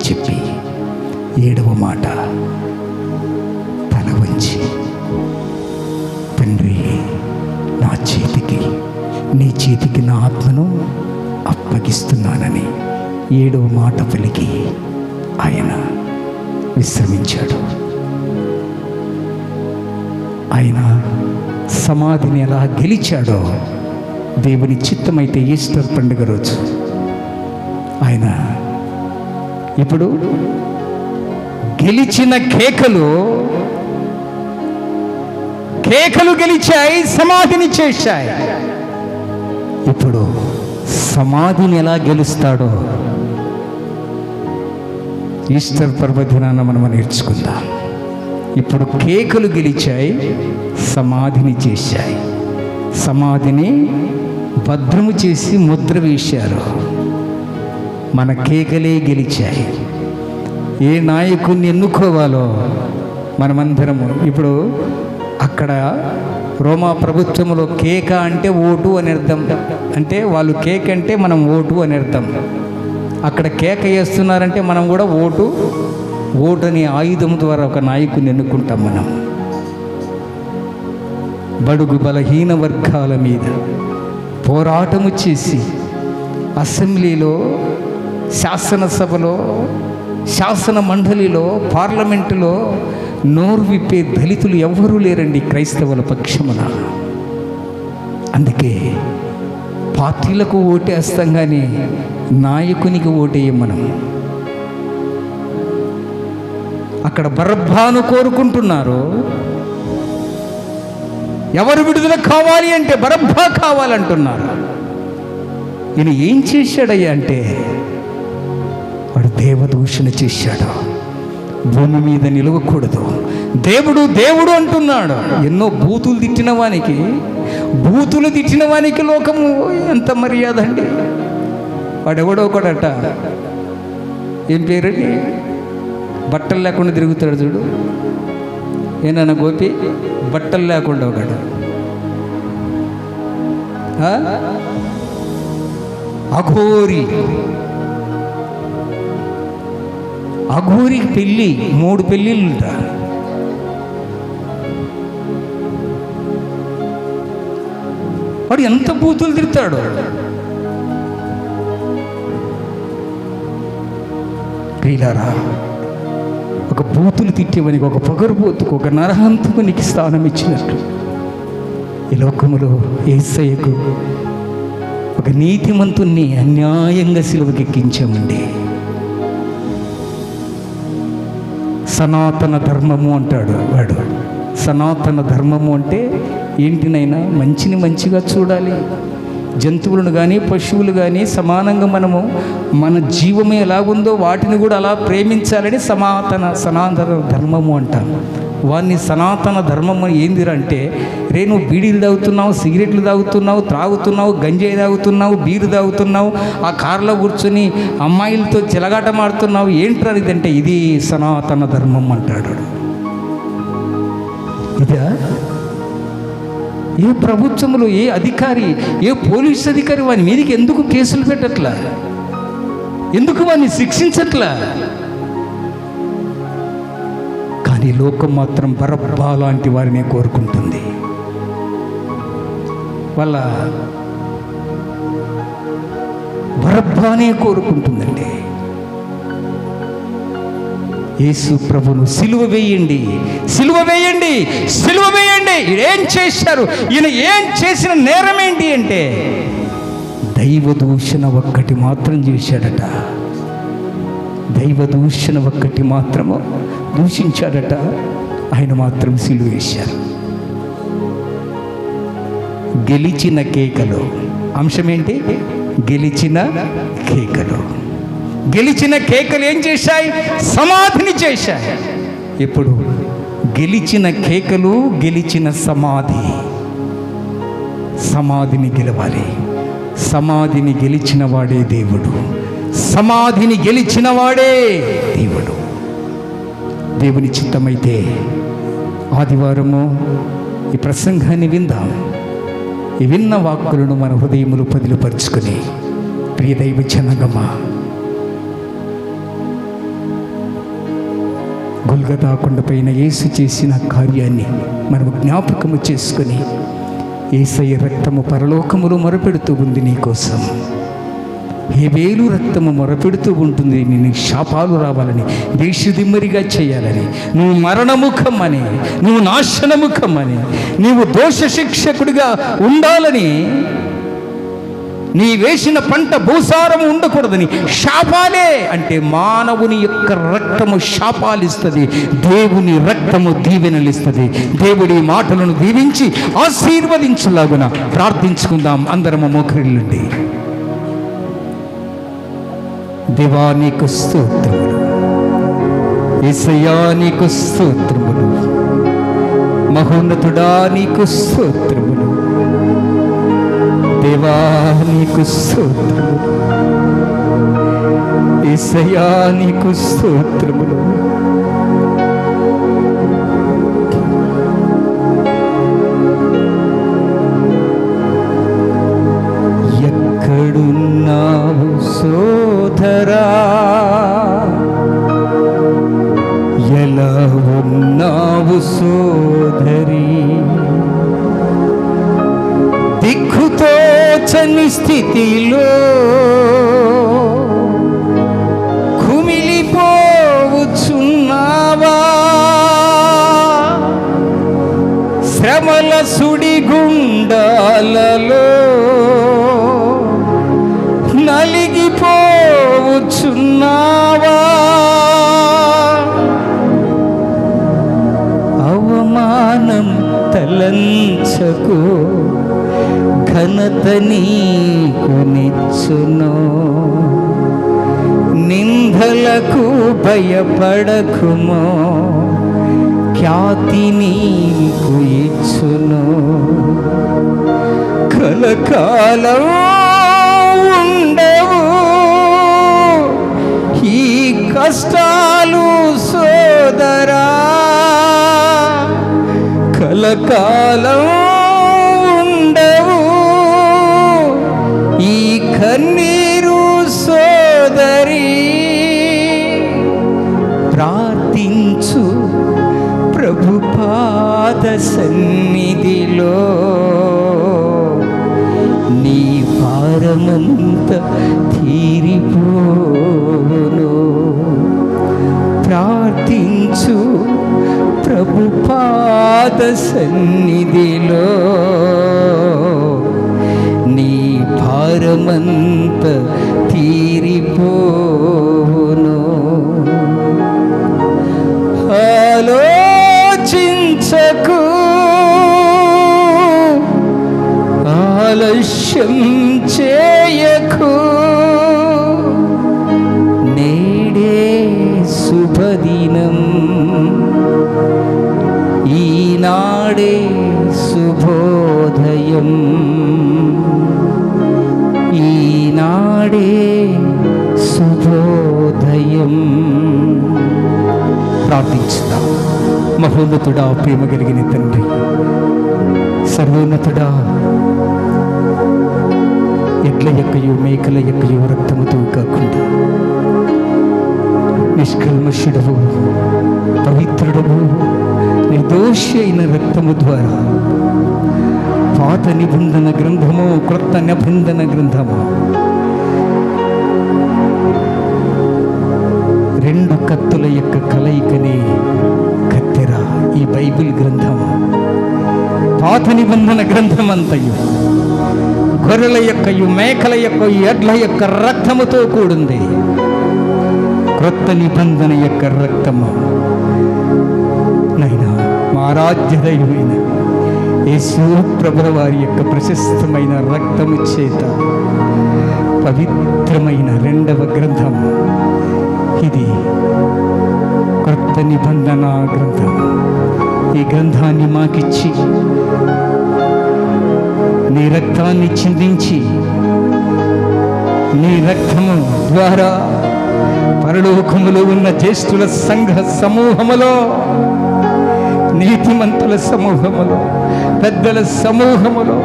చెప్పి 7వ మాట తల వంచి, తండ్రి నా చేతికి, నీ చేతికి నా ఆత్మను అప్పగిస్తున్నానని 7వ మాట పలికి ఆయన విశ్రమించాడు. ఆయన సమాధిని ఎలా గెలిచాడో, దేవుని చిత్తమైతే ఈస్టర్ పండుగ రోజు ఆయన ఇప్పుడు గెలిచిన కేకలు గెలిచాయి, సమాధిని చేశాయి. ఇప్పుడు సమాధిని ఎలా గెలుస్తాడో ఈస్టర్ పర్వదినాన మనం నేర్చుకుందాం. ఇప్పుడు కేకలు గెలిచాయి, సమాధిని చేశాయి. సమాధిని భద్రము చేసి ముద్ర వేశారు. మన కేకలే గెలిచాయి. ఏ నాయకుడిని ఎన్నుకోవాలో మనమందరము, ఇప్పుడు అక్కడ రోమా ప్రభుత్వంలో కేక అంటే ఓటు అని అర్థం. అంటే వాళ్ళు కేక అంటే మనం ఓటు అని అర్థం. అక్కడ కేక వేస్తున్నారంటే మనం కూడా ఓటు అనే ఆయుధం ద్వారా ఒక నాయకుని ఎన్నుకుంటాం. మనం బడుగు బలహీన వర్గాల మీద పోరాటము చేసి అసెంబ్లీలో, శాసనసభలో, శాసన మండలిలో, పార్లమెంటులో నోరు విప్పే దళితులు ఎవ్వరూ లేరండి క్రైస్తవుల పక్షమున. అందుకే పార్టీలకు ఓటేస్తాం కానీ నాయకునికి ఓటేయం మనం. అక్కడ బరబ్బాను కోరుకుంటున్నారు. ఎవరు విడుదల కావాలి అంటే బరబ్బా కావాలంటున్నారు. ఈయన ఏం చేశాడయ్యా అంటే వాడు దేవదూషణ చేశాడు. భూమి మీద నిలవకూడదు, దేవుడు దేవుడు అంటున్నాడు. ఎన్నో బూతులు తిట్టిన వానికి లోకము ఎంత మర్యాద అండి. వాడెవడో ఒకడట, ఏం పేరండి, బట్టలు లేకుండా తిరుగుతాడు చూడు, ఏనన్నా గోపి, బట్టలు లేకుండా ఒకడు అఘోరికి పెళ్ళి 3 పెళ్ళిళ్ళుంట. వాడు ఎంత బూతులు తిడతాడు. ప్రియులారా, ఒక బూతులు తిట్టేవనికి, ఒక పొగరుబోతుకు, ఒక నరహంతకునికి స్థానం ఇచ్చినట్టు ఈ లోకములో యేసయ్యకు ఒక నీతిమంతుణ్ణి అన్యాయంగా సిలువకి ఎక్కించామండి. సనాతన ధర్మము అంటాడు వాడు. సనాతన ధర్మము అంటే ఏంటినైనా మంచిని మంచిగా చూడాలి. జంతువులను కానీ పశువులు కానీ సమానంగా మనము మన జీవమే ఎలాగుందో వాటిని కూడా అలా ప్రేమించాలని సనాతన ధర్మము అంటాం. వాడిని సనాతన ధర్మం ఏందిరంటే, రే నువ్వు బీడీలు తాగుతున్నావు, సిగరెట్లు తాగుతున్నావు, త్రాగుతున్నావు, గంజాయి తాగుతున్నావు, బీరు తాగుతున్నావు, ఆ కారులో కూర్చొని అమ్మాయిలతో చెలగాటమాడుతున్నావు, ఏంట్రా ఇదంటే ఇది సనాతన ధర్మం అంటాడు. ఇదా ఏ ప్రభుత్వంలో ఏ అధికారి, ఏ పోలీస్ అధికారి వాని మీదకి ఎందుకు కేసులు పెట్టట్లా? ఎందుకు వాడిని శిక్షించట్లా? కానీ లోకం మాత్రం బరబ్బా లాంటి వారినే కోరుకుంటుంది. వాళ్ళ బరబ్బానే కోరుకుంటుందండి. యేసు ప్రభును సిలువ వేయండి, సిలువ వేయండి, సిలువ వేయండి. ఏం చేశారు? ఈయన ఏం చేసిన నేరం ఏంటి అంటే దైవ దూషణ ఒక్కటి మాత్రం చేశాడట. దైవ దూషణ ఒక్కటి మాత్రము దూషించాడట. ఆయన మాత్రం సిలువ వేశారు. గెలిచిన కేకలు అంశం ఏంటి? గెలిచిన కేకలు. గెలిచిన కేకలు ఏం చేశాయి? సమాధిని చేశాయి. ఇప్పుడు గెలిచిన కేకలు, గెలిచిన సమాధి. సమాధిని గెలవాలి. సమాధిని గెలిచిన వాడే దేవుడు. సమాధిని గెలిచిన వాడే దేవుడు. దేవుని చిత్తమైతే ఆదివారము ఈ ప్రసంగాన్ని విందాం. ఈ విన్న వాక్కులను మన హృదయములు పదిలపరుచుకుని, ప్రియ దైవ జనగమా, గొల్గొతా కొండపైన యేసు చేసిన కార్యాన్ని మనం జ్ఞాపకము చేసుకుని, యేసయ్య రక్తము పరలోకములో మొరపెడుతూ ఉంది నీకోసం. హేబేలు రక్తము మొరపెడుతూ ఉంటుంది నీ శాపాలు రావాలని, దేశదిమ్మరిగా చేయాలని, నువ్వు మరణముఖమని, నువ్వు నాశనముఖమని, నీవు దోష శిక్షకుడిగా ఉండాలని, నీ వేసిన పంట భూసారము ఉండకూడదని. శాపాలే అంటే మానవుని యొక్క రక్తము శాపాలిస్తుంది, దేవుని రక్తము దీవెనలిస్తుంది. దేవుడి మాటలను దీవించి ఆశీర్వదించలాగున ప్రార్థించుకుందాం. అందరము మోకరిల్లండి. దేవా నీకు స్తోత్రములు, యేసయ్యా నీకు స్తోత్రములు, మహోన్నతుడా నీకు స్తోత్రములు, దేవా నీకు స్తోత్రములు, యేసయ్యా నీకు స్తోత్రములు. ఎక్కడున్నావు సోదరా, ఎలా ఉన్నావు సోదరి, దిక్కుతోచని స్థితిలో కుమిలిపోవచ్చున్నావా, శ్రమల సుడిగుండాలలో నలిగిపోవచ్చున్నావా, అవమానం తలంచకు, ఘనత నీకు నిచ్చును, నిందలకు భయపడకుమో, ఖ్యాతి నీకు ఇచ్చును. కలకాలం ఉండవు ఈ కష్టాలు సోదరా, కలకాలం ఉండవు ఈ కన్నీరు సోదరి. ప్రార్థించు ప్రభు పాద సన్నిధిలో, నీ భారమంత తీరిపోను. ప్రార్థించు ప్రభు పాద సన్నిధిలో, నీ భారమంత తీరిపోను. ఆలోచించకు, ఆలస్యం చేయకు, నేడే శుభదినం, ఈనాడే శుభోదయం, ఈనాడే శుభోదయం. ప్రార్థించుదాం. మహోన్నతుడా, ప్రేమ కలిగిన తండ్రి, సర్వోన్నతుడా, ఎడ్ల యొక్కయు మేకల యొక్కయు రక్తముతో కాకుండా నిష్కల్మషుడవు, పవిత్రుడవు, నిర్దోషి అయిన రక్తము ద్వారా పాత నిబంధన గ్రంథము, క్రొత్త నిబంధన గ్రంథము, రెండు కత్తుల యొక్క కలయికని కత్తెర ఈ బైబిల్ గ్రంథము. పాత నిబంధన గ్రంథం అంతయు గొర్రెల యొక్కయు మేకల యొక్క ఎడ్ల యొక్క రక్తముతో కూడింది. క్రొత్త నిబంధన యొక్క రక్తము నైనా మా ఆరాధ్య దైవమైన
యేసు ప్రభుల వారి యొక్క ప్రశస్తమైన రక్తము చేత పవిత్రమైన 2వ గ్రంథం ఇది, క్రొత్త నిబంధన గ్రంథం. ఈ గ్రంథాన్ని మాకిచ్చి నీ రక్తాన్ని చిందించి నీ రక్తము ద్వారా పరలోకములో ఉన్న జ్యేష్ఠుల సంఘ సమూహములో, నీతిమంతుల సమూహములో, పెద్దల సమూహములో,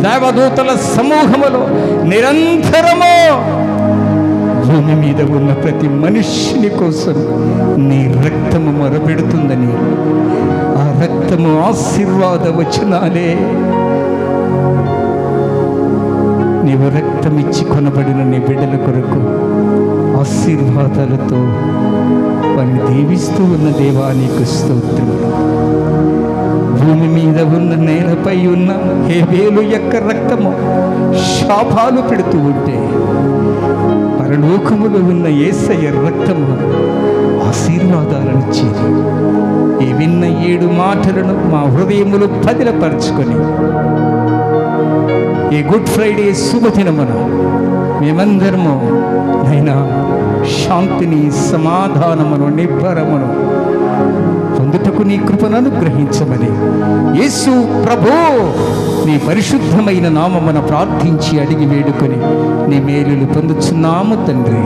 దేవదూతల సమూహములో నిరంతరము భూమి మీద ఉన్న ప్రతి మనుష్యుని కోసం నీ రక్తము మొరపెడుతుందని, ఆ రక్తము ఆశీర్వాద వచనాలే. నీవు రక్తమిచ్చి కొనబడిన నీ బిడ్డల కొరకు ఆశీర్వాదాలతో వారిని దీవిస్తూ ఉన్న దేవా నీకు స్తోత్రములు. భూమి మీద ఉన్న నేలపై ఉన్న హేబేలు యొక్క రక్తము శాపాలు పెడుతూ ఉంటే, పరలోకములో ఉన్న యేసయ్య రక్తము ఆశీర్వాదాలను ఇచ్చేది. ఈ విన్న 7 మాటలను మా హృదయములు పదిలపరుచుకొని ఈ గుడ్ ఫ్రైడే శుభదినమున మేమందరము నైనా శాంతిని, సమాధానమును, నిబ్బరమును పొందుటకు నీ కృపను అనుగ్రహించమని యేసు ప్రభు నీ పరిశుద్ధమైన నామమున ప్రార్థించి అడిగి వేడుకొని నీ మేలులు పొందుచున్నాము తండ్రి.